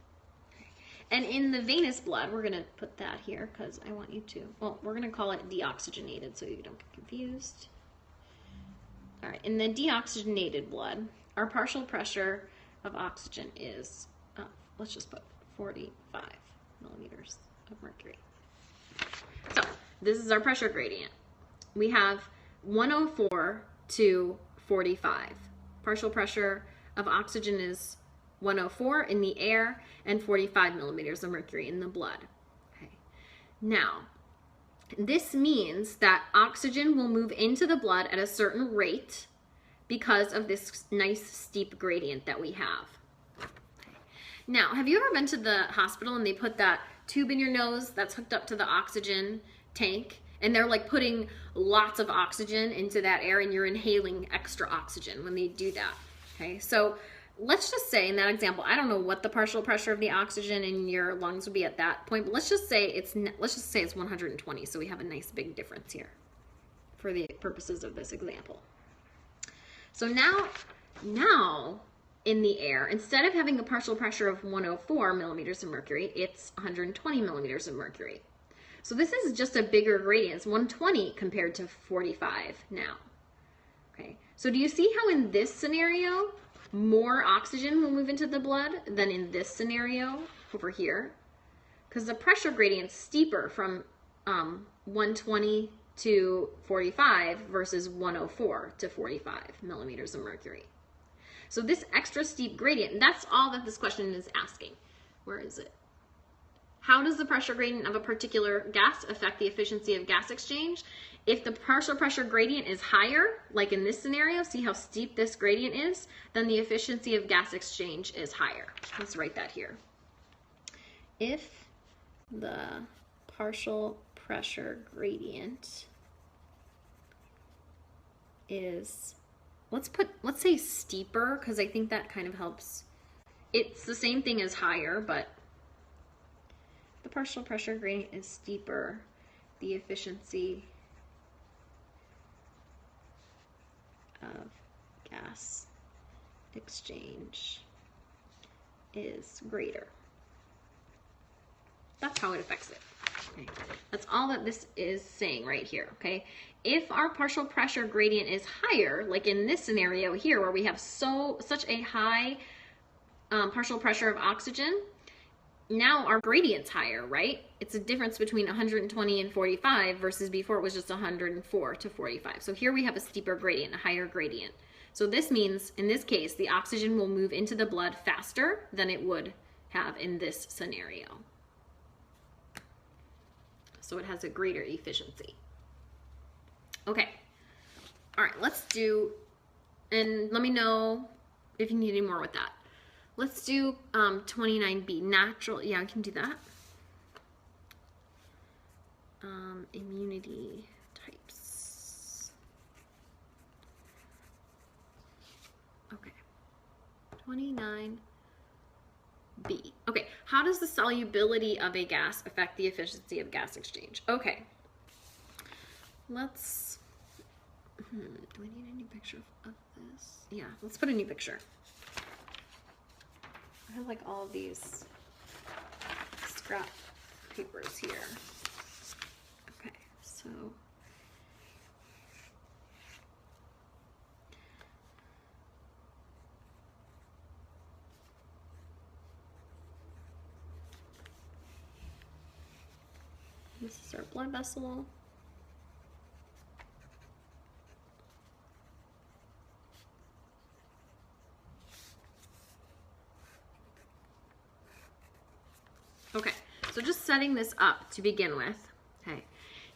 And in the venous blood, we're going to put that here because I want you to, well, we're going to call it deoxygenated so you don't get confused. All right, in the deoxygenated blood, our partial pressure of oxygen is, let's just put 45 millimeters of mercury. So this is our pressure gradient. We have 104 to 45. Partial pressure of oxygen is 104 in the air and 45 millimeters of mercury in the blood. Okay. Now, this means that oxygen will move into the blood at a certain rate because of this nice steep gradient that we have. Okay. Now, have you ever been to the hospital and they put that tube in your nose that's hooked up to the oxygen tank? And they're like putting lots of oxygen into that air and you're inhaling extra oxygen when they do that. Okay, so let's just say in that example, I don't know what the partial pressure of the oxygen in your lungs would be at that point, but let's just say it's 120. So we have a nice big difference here for the purposes of this example. So now in the air, instead of having a partial pressure of 104 millimeters of mercury, it's 120 millimeters of mercury. So this is just a bigger gradient. It's 120 compared to 45 now. Okay, so do you see how in this scenario, more oxygen will move into the blood than in this scenario over here? Because the pressure gradient's steeper from 120 to 45 versus 104 to 45 millimeters of mercury. So this extra steep gradient, that's all that this question is asking. Where is it? How does the pressure gradient of a particular gas affect the efficiency of gas exchange? If the partial pressure gradient is higher, like in this scenario, see how steep this gradient is, then the efficiency of gas exchange is higher. Let's write that here. If the partial pressure gradient is, let's say steeper, because I think that kind of helps. It's the same thing as higher, but the partial pressure gradient is steeper, the efficiency of gas exchange is greater. That's how it affects it. Okay. That's all that this is saying right here, okay? If our partial pressure gradient is higher, like in this scenario here where we have such a high partial pressure of oxygen, now our gradient's higher, right? It's a difference between 120 and 45 versus before it was just 104 to 45. So here we have a steeper gradient, a higher gradient. So this means, in this case, the oxygen will move into the blood faster than it would have in this scenario. So it has a greater efficiency. Okay. All right, let's do, and let me know if you need any more with that. Let's do 29B, natural, yeah, I can do that. Immunity types. Okay, 29B. Okay, how does the solubility of a gas affect the efficiency of gas exchange? Okay, let's, do I need a new picture of this? Yeah, let's put a new picture. I have like all of these scrap papers here. Okay, so this is our blood vessel. Okay, so just setting this up to begin with. Okay,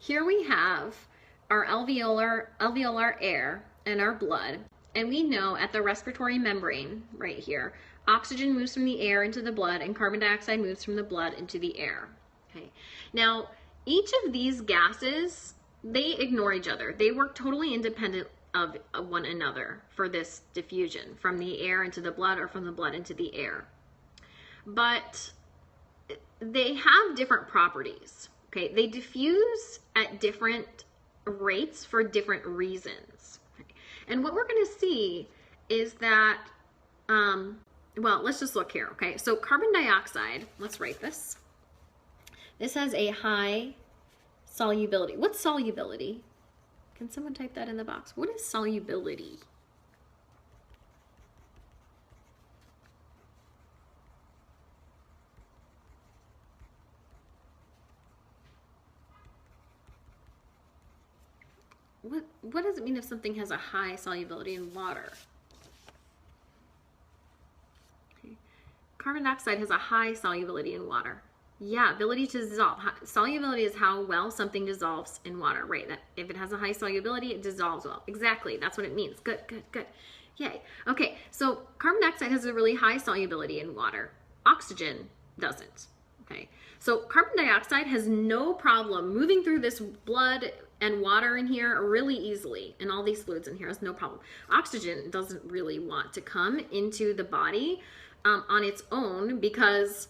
here we have our alveolar air and our blood, and we know at the respiratory membrane right here, oxygen moves from the air into the blood and carbon dioxide moves from the blood into the air. Okay, now each of these gases, they ignore each other. They work totally independent of one another for this diffusion, from the air into the blood or from the blood into the air. But they have different properties, okay? They diffuse at different rates for different reasons. Okay? And what we're gonna see is that, well, let's just look here, okay? So carbon dioxide, let's write this. This has a high solubility. What's solubility? Can someone type that in the box? What is solubility? What does it mean if something has a high solubility in water? Okay. Carbon dioxide has a high solubility in water. Yeah, ability to dissolve. Solubility is how well something dissolves in water, right? That if it has a high solubility, it dissolves well. Exactly, that's what it means. Good, good, good. Yay. Okay, so carbon dioxide has a really high solubility in water. Oxygen doesn't, okay? So carbon dioxide has no problem moving through this blood and water in here really easily, and all these fluids in here has no problem. Oxygen doesn't really want to come into the body on its own because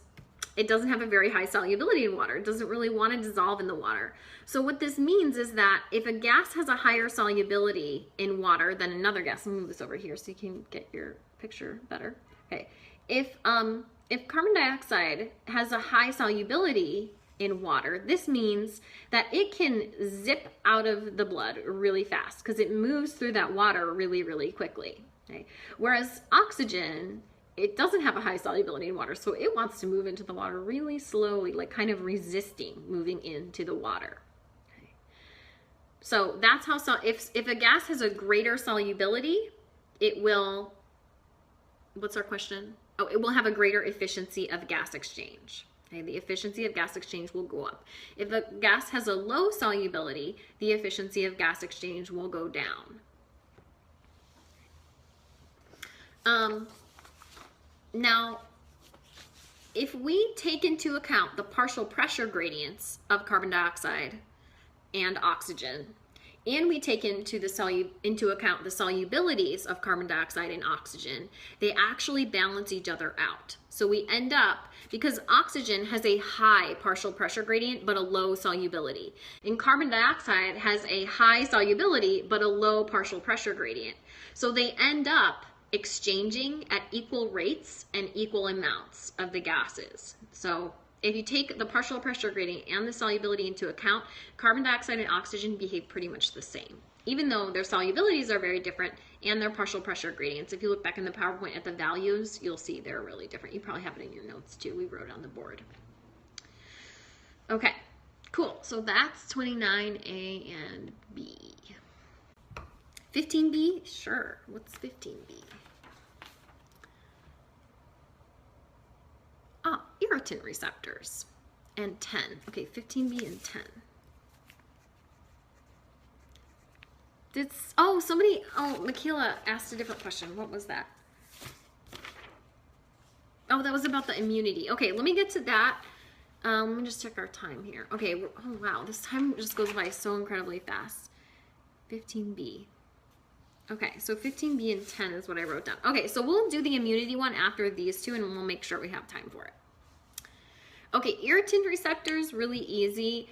it doesn't have a very high solubility in water. It doesn't really want to dissolve in the water. So what this means is that if a gas has a higher solubility in water than another gas, let me move this over here so you can get your picture better. Okay, if carbon dioxide has a high solubility in water, this means that it can zip out of the blood really fast because it moves through that water really, really quickly. Okay? Whereas oxygen, it doesn't have a high solubility in water, so it wants to move into the water really slowly, like kind of resisting moving into the water. Okay? So that's how, if a gas has a greater solubility, it will, what's our question? Oh, it will have a greater efficiency of gas exchange. Okay, the efficiency of gas exchange will go up. If a gas has a low solubility, the efficiency of gas exchange will go down. Now, if we take into account the partial pressure gradients of carbon dioxide and oxygen, and we take into account the solubilities of carbon dioxide and oxygen, they actually balance each other out. So we end up, because oxygen has a high partial pressure gradient but a low solubility, and carbon dioxide has a high solubility but a low partial pressure gradient. So they end up exchanging at equal rates and equal amounts of the gases. So if you take the partial pressure gradient and the solubility into account, carbon dioxide and oxygen behave pretty much the same, even though their solubilities are very different and their partial pressure gradients. If you look back in the PowerPoint at the values, you'll see they're really different. You probably have it in your notes too. We wrote it on the board. Okay, cool. So that's 29A and B. 15B? Sure. What's 15B? Ah, irritant receptors. And 10. Okay, 15B and 10. Michaela asked a different question. What was that? Oh, that was about the immunity. Okay, let me get to that. Let me just check our time here. Okay, oh wow, this time just goes by so incredibly fast. 15B. Okay, so 15B and 10 is what I wrote down. Okay, so we'll do the immunity one after these two, and we'll make sure we have time for it. Okay, irritant receptors, really easy.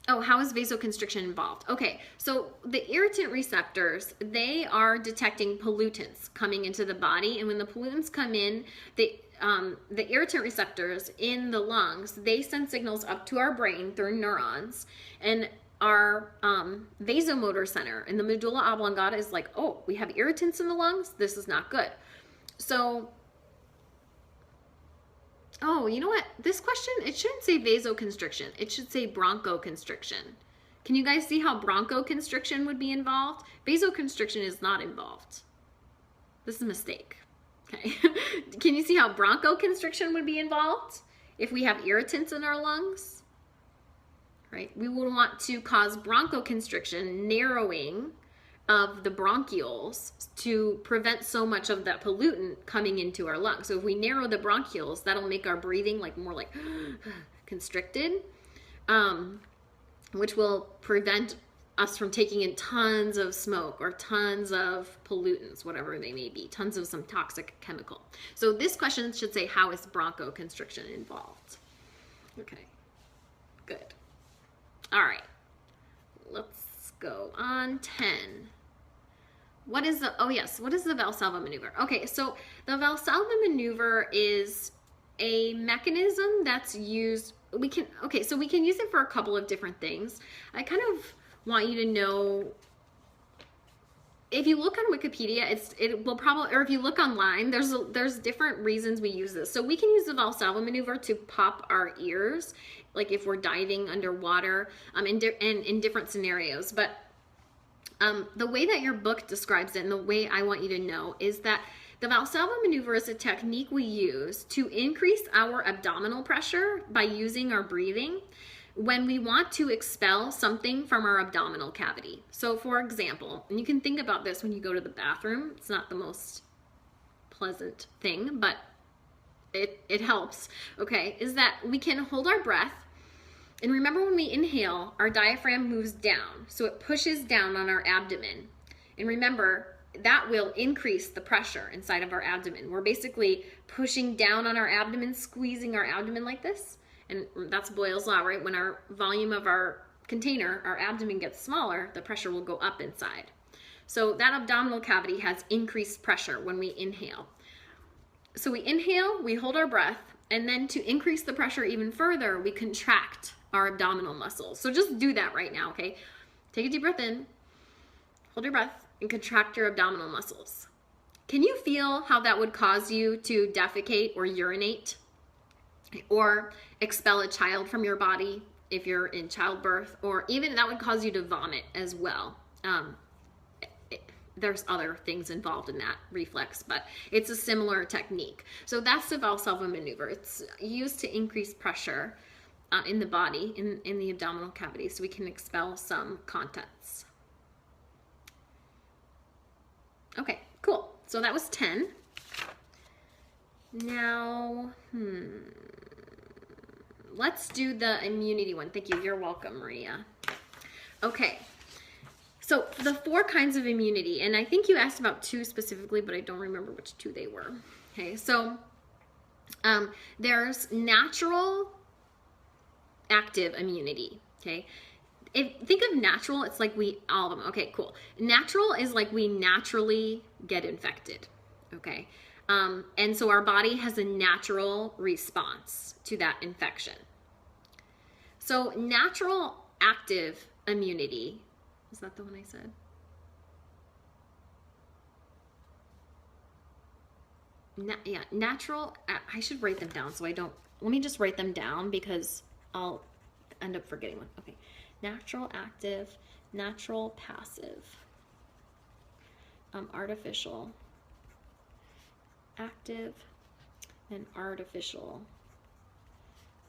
Oh, how is vasoconstriction involved? Okay, so the irritant receptors, they are detecting pollutants coming into the body, and when the pollutants come in, the irritant receptors in the lungs, they send signals up to our brain through neurons, and our vasomotor center in the medulla oblongata is like, oh, we have irritants in the lungs, this is not good. So, oh, you know what? This question, it shouldn't say vasoconstriction. It should say bronchoconstriction. Can you guys see how bronchoconstriction would be involved? Vasoconstriction is not involved. This is a mistake. Okay. Can you see how bronchoconstriction would be involved if we have irritants in our lungs? Right? We would want to cause bronchoconstriction, narrowing of the bronchioles, to prevent so much of that pollutant coming into our lungs. So if we narrow the bronchioles, that'll make our breathing like more like constricted, which will prevent us from taking in tons of smoke or tons of pollutants, whatever they may be, tons of some toxic chemical. So this question should say, how is bronchoconstriction involved? Okay, good. All right, let's go on 10. What is the, oh yes, what is the Valsalva maneuver? Okay, so the Valsalva maneuver is a mechanism that's used, we can use it for a couple of different things. I kind of want you to know, if you look on Wikipedia, it will probably, or if you look online, there's different reasons we use this. So we can use the Valsalva maneuver to pop our ears, like if we're diving underwater, in different scenarios. But the way that your book describes it, and the way I want you to know, is that the Valsalva maneuver is a technique we use to increase our abdominal pressure by using our breathing when we want to expel something from our abdominal cavity. So for example, and you can think about this when you go to the bathroom, it's not the most pleasant thing, but it helps, okay, is that we can hold our breath. And remember, when we inhale, our diaphragm moves down, so it pushes down on our abdomen. And remember, that will increase the pressure inside of our abdomen. We're basically pushing down on our abdomen, squeezing our abdomen like this. And that's Boyle's law, right? When our volume of our container, our abdomen gets smaller, the pressure will go up inside. So that abdominal cavity has increased pressure when we inhale. So we inhale, we hold our breath, and then to increase the pressure even further, we contract our abdominal muscles. So just do that right now, okay? Take a deep breath in, hold your breath, and contract your abdominal muscles. Can you feel how that would cause you to defecate or urinate, or expel a child from your body if you're in childbirth, or even that would cause you to vomit as well? There's other things involved in that reflex, but it's a similar technique. So that's the Valsalva maneuver. It's used to increase pressure in the body, in the abdominal cavity, so we can expel some contents. Okay, cool. So that was 10. Now, let's do the immunity one. Thank you. You're welcome, Maria. Okay. So the 4 kinds of immunity, and I think you asked about 2 specifically, but I don't remember which 2 they were. Okay, so there's natural active immunity, okay? think of natural, it's like all of them. Okay, cool. Natural is like we naturally get infected. Okay. And so our body has a natural response to that infection. So natural active immunity, is that the one I said? Yeah, natural, I should write them down so I don't, let me just write them down because I'll end up forgetting one. Okay, natural active, natural passive, artificial active, and artificial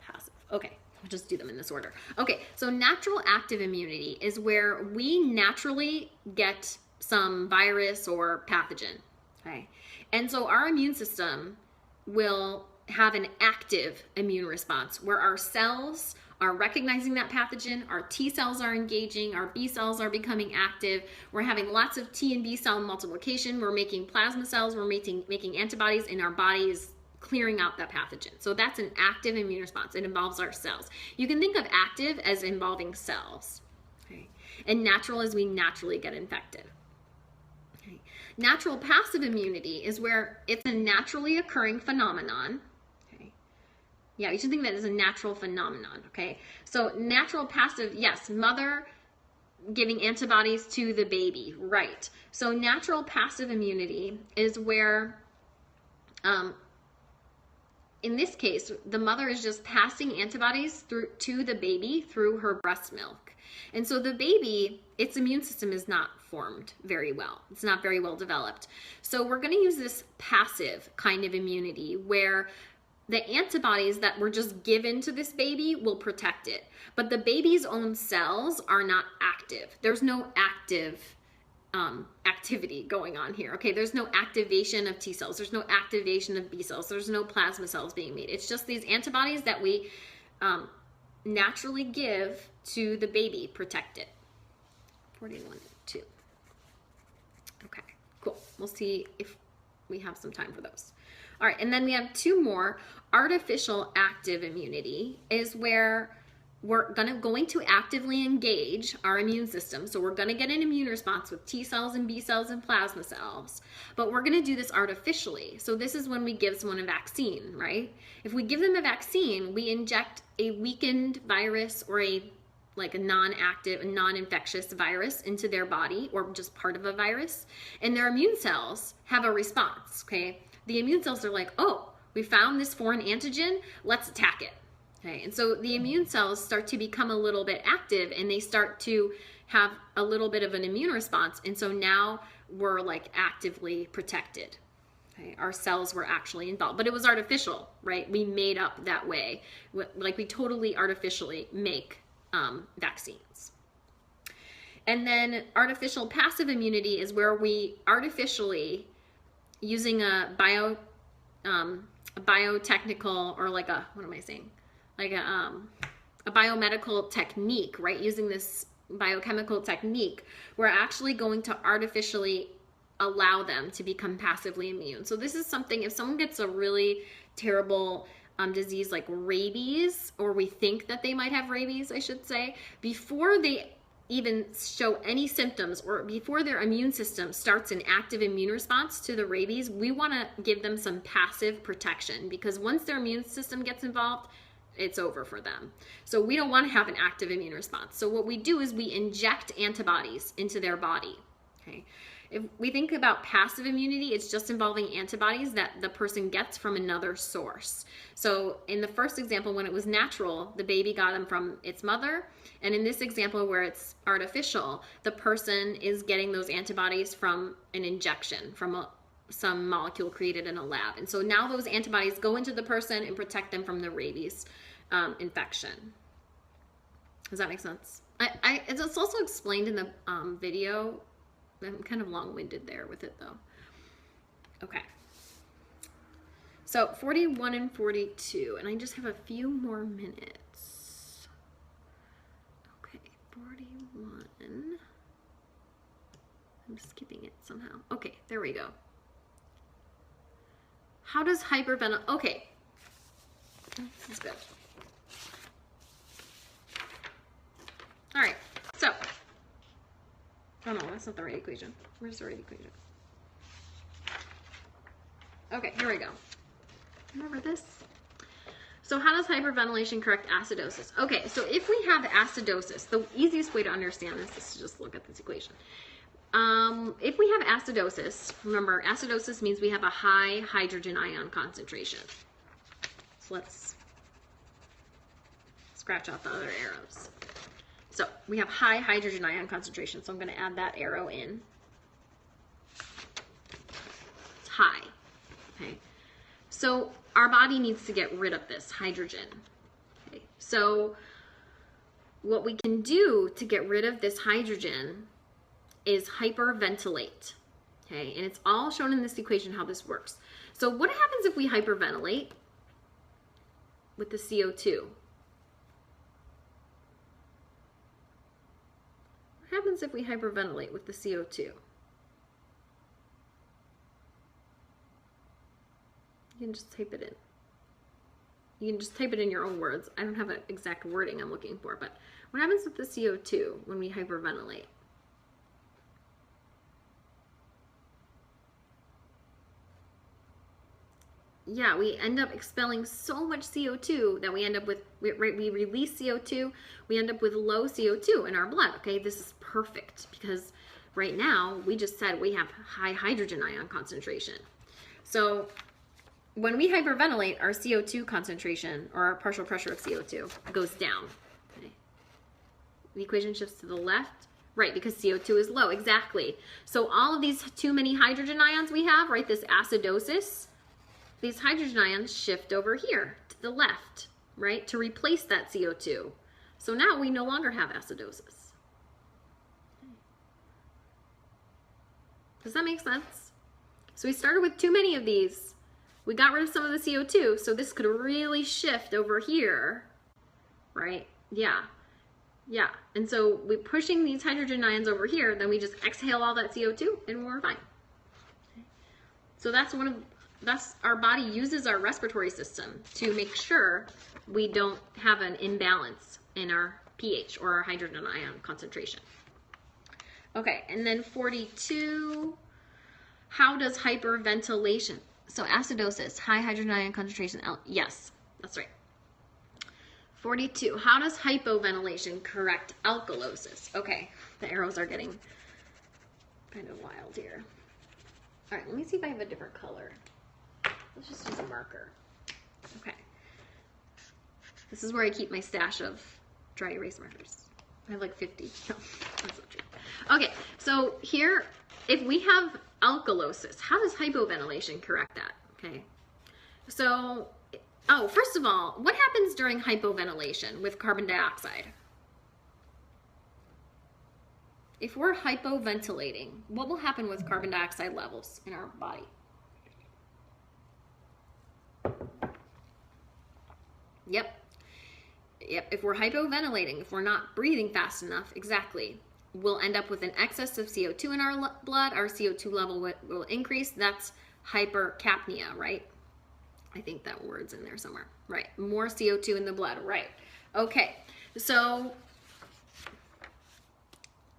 passive. Okay, we'll just do them in this order. Okay, so natural active immunity is where we naturally get some virus or pathogen, okay? And so our immune system will have an active immune response where our cells are recognizing that pathogen, our T cells are engaging, our B cells are becoming active, we're having lots of T and B cell multiplication, we're making plasma cells, we're making antibodies, and our body is clearing out that pathogen. So that's an active immune response. It involves our cells. You can think of active as involving cells, okay? And natural as we naturally get infected. Okay. Natural passive immunity is where it's a naturally occurring phenomenon. Okay. Yeah, you should think of it as a natural phenomenon, okay? So natural passive, yes, mother giving antibodies to the baby, right. So natural passive immunity is where, in this case, the mother is just passing antibodies to the baby through her breast milk. And so the baby, its immune system is not formed very well. It's not very well developed. So we're going to use this passive kind of immunity where the antibodies that were just given to this baby will protect it. But the baby's own cells are not active. There's no active activity going on here. Okay, there's no activation of T cells. There's no activation of B cells. There's no plasma cells being made. It's just these antibodies that we naturally give to the baby protect it. 41.2. Okay, cool. We'll see if we have some time for those. All right, and then we have two more. Artificial active immunity is where we're going to actively engage our immune system. So we're going to get an immune response with T cells and B cells and plasma cells, but we're going to do this artificially. So this is when we give someone a vaccine, right? If we give them a vaccine, we inject a weakened virus or a non-active, non-infectious virus into their body, or just part of a virus, and their immune cells have a response, okay? The immune cells are like, oh, we found this foreign antigen, let's attack it. Okay, and so the immune cells start to become a little bit active and they start to have a little bit of an immune response. And so now we're like actively protected. Okay, our cells were actually involved, but it was artificial, right? We made up that way. Like we totally artificially make vaccines. And then artificial passive immunity is where we artificially, using a biotechnical, or like a, what am I saying? Like a biomedical technique, right? Using this biochemical technique, we're actually going to artificially allow them to become passively immune. So this is something, if someone gets a really terrible disease like rabies, or we think that they might have rabies, I should say, before they even show any symptoms or before their immune system starts an active immune response to the rabies, we want to give them some passive protection, because once their immune system gets involved, it's over for them. So we don't want to have an active immune response. So what we do is we inject antibodies into their body. Okay. If we think about passive immunity, it's just involving antibodies that the person gets from another source. So in the first example, when it was natural, the baby got them from its mother. And in this example where it's artificial, the person is getting those antibodies from an injection, from some molecule created in a lab. And so now those antibodies go into the person and protect them from the rabies infection. Does that make sense? It's also explained in the video. I'm kind of long-winded there with it though. Okay. So 41 and 42, and I just have a few more minutes. Okay, 41. I'm skipping it somehow. Okay, there we go. How does hyperventilation, okay. This is good. All right, Oh no, that's not the right equation. Where's the right equation? Okay, here we go. Remember this? So how does hyperventilation correct acidosis? Okay, so if we have acidosis, the easiest way to understand this is to just look at this equation. If we have acidosis, remember acidosis means we have a high hydrogen ion concentration. So let's scratch out the other arrows. So we have high hydrogen ion concentration, so I'm going to add that arrow in. It's high. Okay. So our body needs to get rid of this hydrogen. Okay. So what we can do to get rid of this hydrogen is hyperventilate. Okay, and it's all shown in this equation how this works. So what happens if we hyperventilate with the CO2? What happens if we hyperventilate with the CO2? You can just type it in. You can just type it in your own words. I don't have an exact wording I'm looking for, but what happens with the CO2 when we hyperventilate? Yeah, we end up expelling so much CO2 that we end up with, we release CO2, we end up with low CO2 in our blood. Okay, this is perfect because right now we just said we have high hydrogen ion concentration. So when we hyperventilate, our CO2 concentration, or our partial pressure of CO2, goes down. Okay. The equation shifts to the left, right, because CO2 is low, exactly. So all of these too many hydrogen ions we have, right, this acidosis, these hydrogen ions shift over here to the left, right, to replace that CO2. So now we no longer have acidosis. Does that make sense? So we started with too many of these. We got rid of some of the CO2, so this could really shift over here, right? Yeah, yeah. And so we're pushing these hydrogen ions over here, then we just exhale all that CO2 and we're fine. So that's our body uses our respiratory system to make sure we don't have an imbalance in our pH or our hydrogen ion concentration. Okay, and then 42, how does hyperventilation, so acidosis, high hydrogen ion concentration, yes, that's right. 42, how does hypoventilation correct alkalosis? Okay, the arrows are getting kind of wild here. All right, let me see if I have a different color. Let's just use a marker. Okay. This is where I keep my stash of dry erase markers. I have like 50. No, that's not true. Okay, so here, if we have alkalosis, how does hypoventilation correct that? Okay. So, oh, first of all, what happens during hypoventilation with carbon dioxide? If we're hypoventilating, what will happen with carbon dioxide levels in our body? Yep. If we're hypoventilating, if we're not breathing fast enough, exactly, we'll end up with an excess of CO2 in our blood. Our CO2 level will increase. That's hypercapnia, right? I think that word's in there somewhere. Right. More CO2 in the blood. Right. Okay. So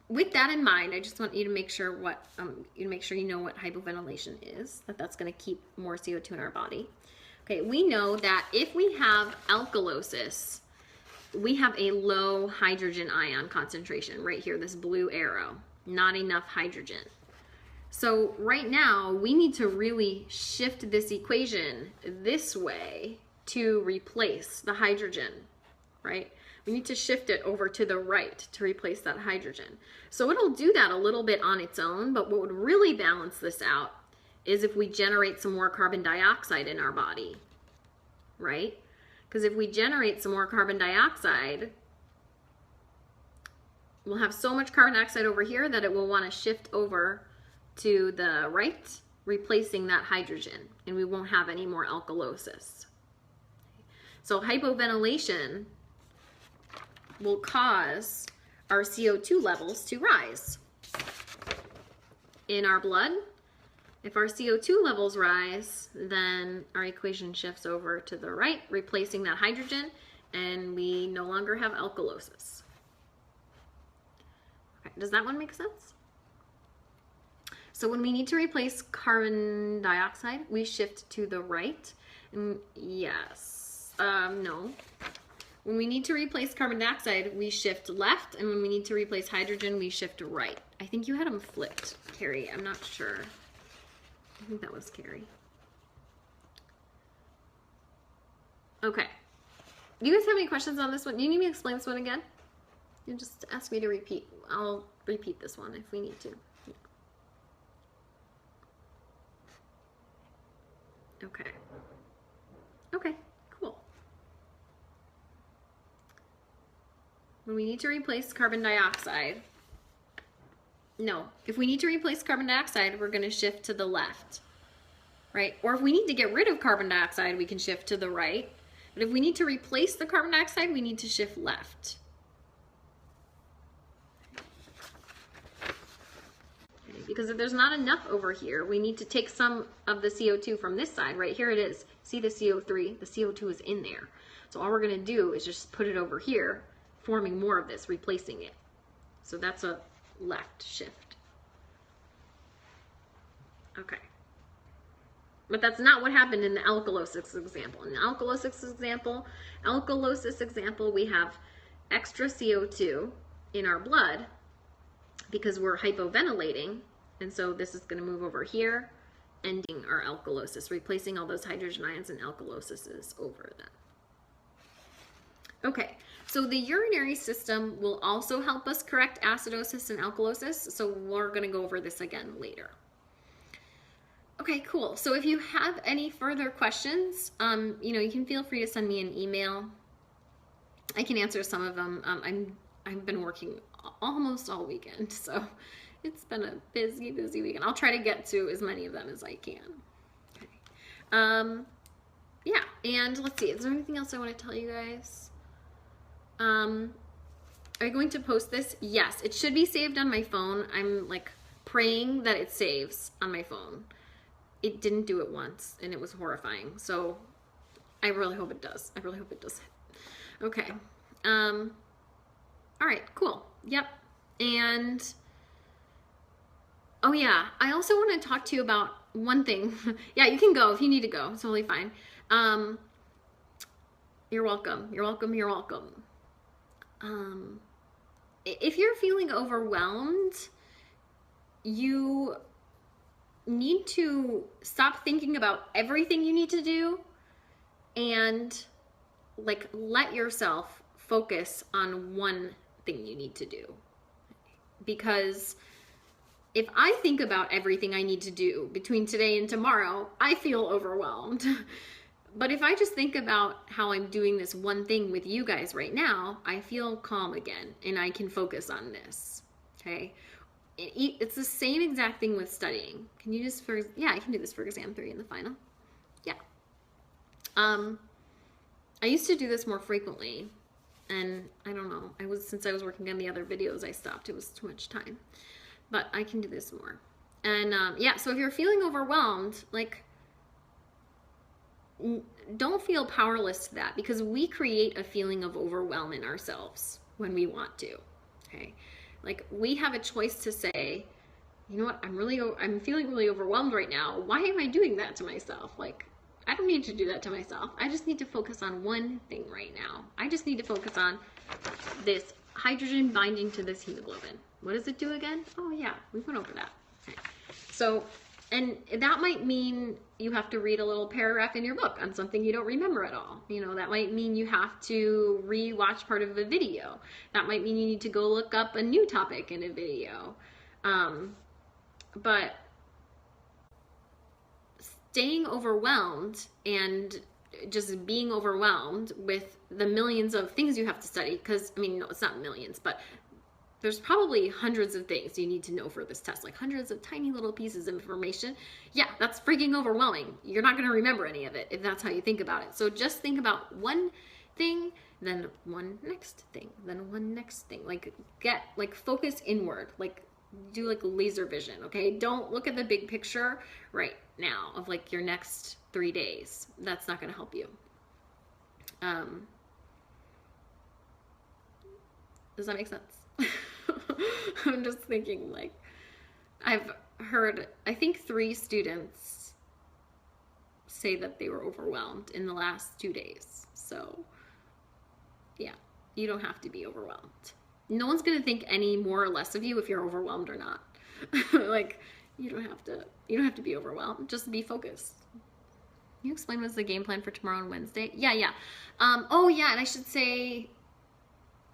with that in mind, I just want you to make sure you know what hypoventilation is, that's going to keep more CO2 in our body. Okay, we know that if we have alkalosis, we have a low hydrogen ion concentration right here, this blue arrow, not enough hydrogen. So right now we need to really shift this equation this way to replace the hydrogen, right? We need to shift it over to the right to replace that hydrogen. So it'll do that a little bit on its own, but what would really balance this out is if we generate some more carbon dioxide in our body, right? Because if we generate some more carbon dioxide, we'll have so much carbon dioxide over here that it will want to shift over to the right, replacing that hydrogen, and we won't have any more alkalosis. So hypoventilation will cause our CO2 levels to rise in our blood. If our CO2 levels rise, then our equation shifts over to the right, replacing that hydrogen, and we no longer have alkalosis. Okay, does that one make sense? So when we need to replace carbon dioxide, we shift to the right. And yes, no. When we need to replace carbon dioxide, we shift left. And when we need to replace hydrogen, we shift right. I think you had them flipped, Carrie. I'm not sure. I think that was Carrie. Okay. Do you guys have any questions on this one? Do you need me to explain this one again? You just ask me to repeat. I'll repeat this one if we need to. Okay. Okay, cool. When we need to replace carbon dioxide, no. If we need to replace carbon dioxide, we're going to shift to the left, right? Or if we need to get rid of carbon dioxide, we can shift to the right. But if we need to replace the carbon dioxide, we need to shift left. Because if there's not enough over here, we need to take some of the CO2 from this side. Right here it is. See the CO3? The CO2 is in there. So all we're going to do is just put it over here, forming more of this, replacing it. So that's a left shift. Okay. But that's not what happened in the alkalosis example. In the alkalosis example, we have extra CO2 in our blood because we're hypoventilating. And so this is going to move over here, ending our alkalosis, replacing all those hydrogen ions and alkaloses over them. Okay, so the urinary system will also help us correct acidosis and alkalosis. So we're going to go over this again later. Okay, cool. So if you have any further questions, you can feel free to send me an email. I can answer some of them. I've been working almost all weekend, so it's been a busy weekend. I'll try to get to as many of them as I can. Okay. Yeah, and let's see. Is there anything else I want to tell you guys? Are you going to post this? Yes, it should be saved on my phone. I'm like praying that it saves on my phone. It didn't do it once, and it was horrifying. So I really hope it does. I really hope it does. Okay. All right, cool. Yep. And oh yeah, I also want to talk to you about one thing. Yeah, you can go if you need to go. It's totally fine. You're welcome. You're welcome. You're welcome. If you're feeling overwhelmed, you need to stop thinking about everything you need to do and like let yourself focus on one thing you need to do. Because if I think about everything I need to do between today and tomorrow, I feel overwhelmed. But if I just think about how I'm doing this one thing with you guys right now, I feel calm again and I can focus on this. Okay. It's the same exact thing with studying. Can you just, yeah, I can do this for exam 3 in the final. Yeah. I used to do this more frequently, and I don't know, since I was working on the other videos, I stopped. It was too much time, but I can do this more. And yeah, so if you're feeling overwhelmed, like, don't feel powerless to that, because we create a feeling of overwhelm in ourselves when we want to. Okay. Like, we have a choice to say, you know what, I'm feeling really overwhelmed right now. Why am I doing that to myself? Like, I don't need to do that to myself. I just need to focus on one thing right now. I just need to focus on this hydrogen binding to this hemoglobin. What does it do again? Oh yeah, we went over that. Okay. So, and that might mean you have to read a little paragraph in your book on something you don't remember at all. You know, that might mean you have to re-watch part of a video. That might mean you need to go look up a new topic in a video. But staying overwhelmed and just being overwhelmed with the millions of things you have to study, because, I mean, no, it's not millions, but there's probably hundreds of things you need to know for this test, like hundreds of tiny little pieces of information. Yeah, that's freaking overwhelming. You're not going to remember any of it if that's how you think about it. So just think about one thing, then one next thing, then one next thing. Like, focus inward, like do like laser vision, okay? Don't look at the big picture right now of like your next 3 days. That's not going to help you. Does that make sense? I'm just thinking, like, I've heard, I think 3 students say that they were overwhelmed in the last 2 days. So yeah, you don't have to be overwhelmed. No one's going to think any more or less of you if you're overwhelmed or not. Like, you don't have to be overwhelmed. Just be focused. Can you explain what's the game plan for tomorrow and Wednesday? Yeah. Oh yeah, and I should say,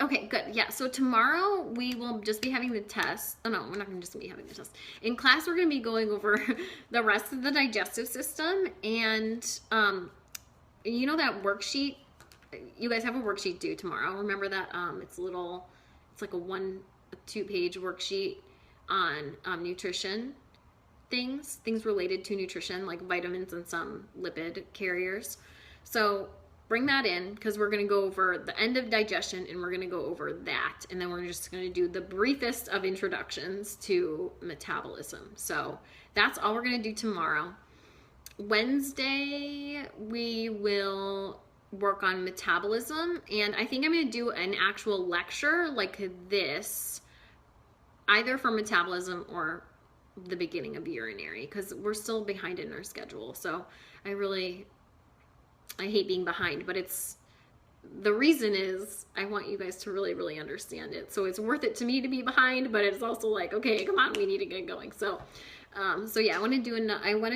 okay, good. Yeah, so tomorrow we will just be having the test. Oh no, we're not gonna just be having the test. In class, we're gonna be going over the rest of the digestive system, and you know that worksheet? You guys have a worksheet due tomorrow. Remember that? It's like a 2-page worksheet on nutrition things related to nutrition, like vitamins and some lipid carriers. So bring that in, because we're going to go over the end of digestion, and we're going to go over that, and then we're just going to do the briefest of introductions to metabolism. So that's all we're going to do tomorrow. Wednesday we will work on metabolism, and I think I'm going to do an actual lecture like this, either for metabolism or the beginning of urinary, because we're still behind in our schedule. So I hate being behind, but the reason is I want you guys to really understand it. So it's worth it to me to be behind, but it's also like, okay, come on, we need to get going. So yeah, I want to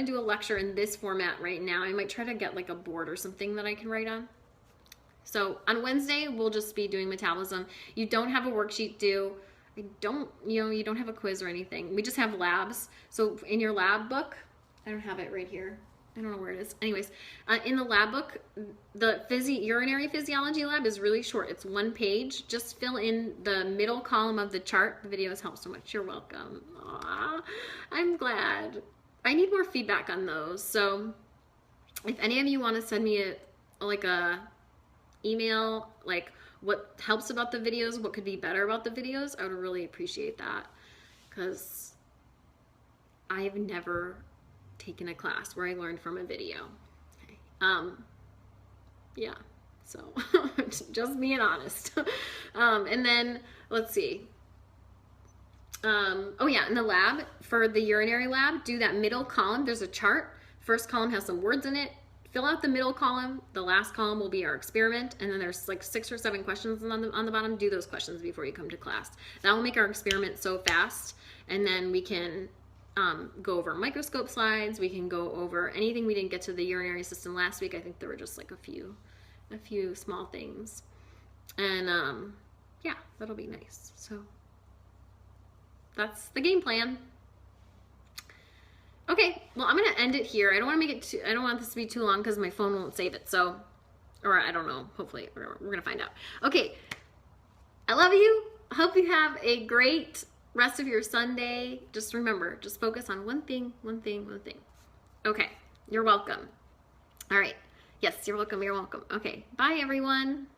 do a lecture in this format right now. I might try to get like a board or something that I can write on. So on Wednesday, we'll just be doing metabolism. You don't have a worksheet due. You don't have a quiz or anything. We just have labs. So in your lab book, I don't have it right here. I don't know where it is. Anyways, in the lab book, the urinary physiology lab is really short. It's 1 page. Just fill in the middle column of the chart. The videos help so much. You're welcome. Aww, I'm glad. I need more feedback on those. So if any of you want to send me a email, like what helps about the videos, what could be better about the videos, I would really appreciate that, because I've never taken a class where I learned from a video. Okay. Yeah, so just being honest. And then let's see. Oh yeah, in the lab, for the urinary lab, do that middle column. There's a chart. First column has some words in it. Fill out the middle column. The last column will be our experiment, and then there's like 6 or 7 questions on the bottom. Do those questions before you come to class. That will make our experiment so fast, and then we can go over microscope slides. We can go over anything we didn't get to the urinary system last week. I think there were just like a few small things, and yeah, that'll be nice. So that's the game plan. Okay, well, I'm gonna end it here. I don't want to make it I don't want this to be too long because my phone won't save it. So, or I don't know. Hopefully, we're gonna find out. Okay, I love you. Hope you have a great rest of your Sunday. Just remember, just focus on one thing. Okay, you're welcome. All right. Yes, you're welcome. Okay, bye everyone.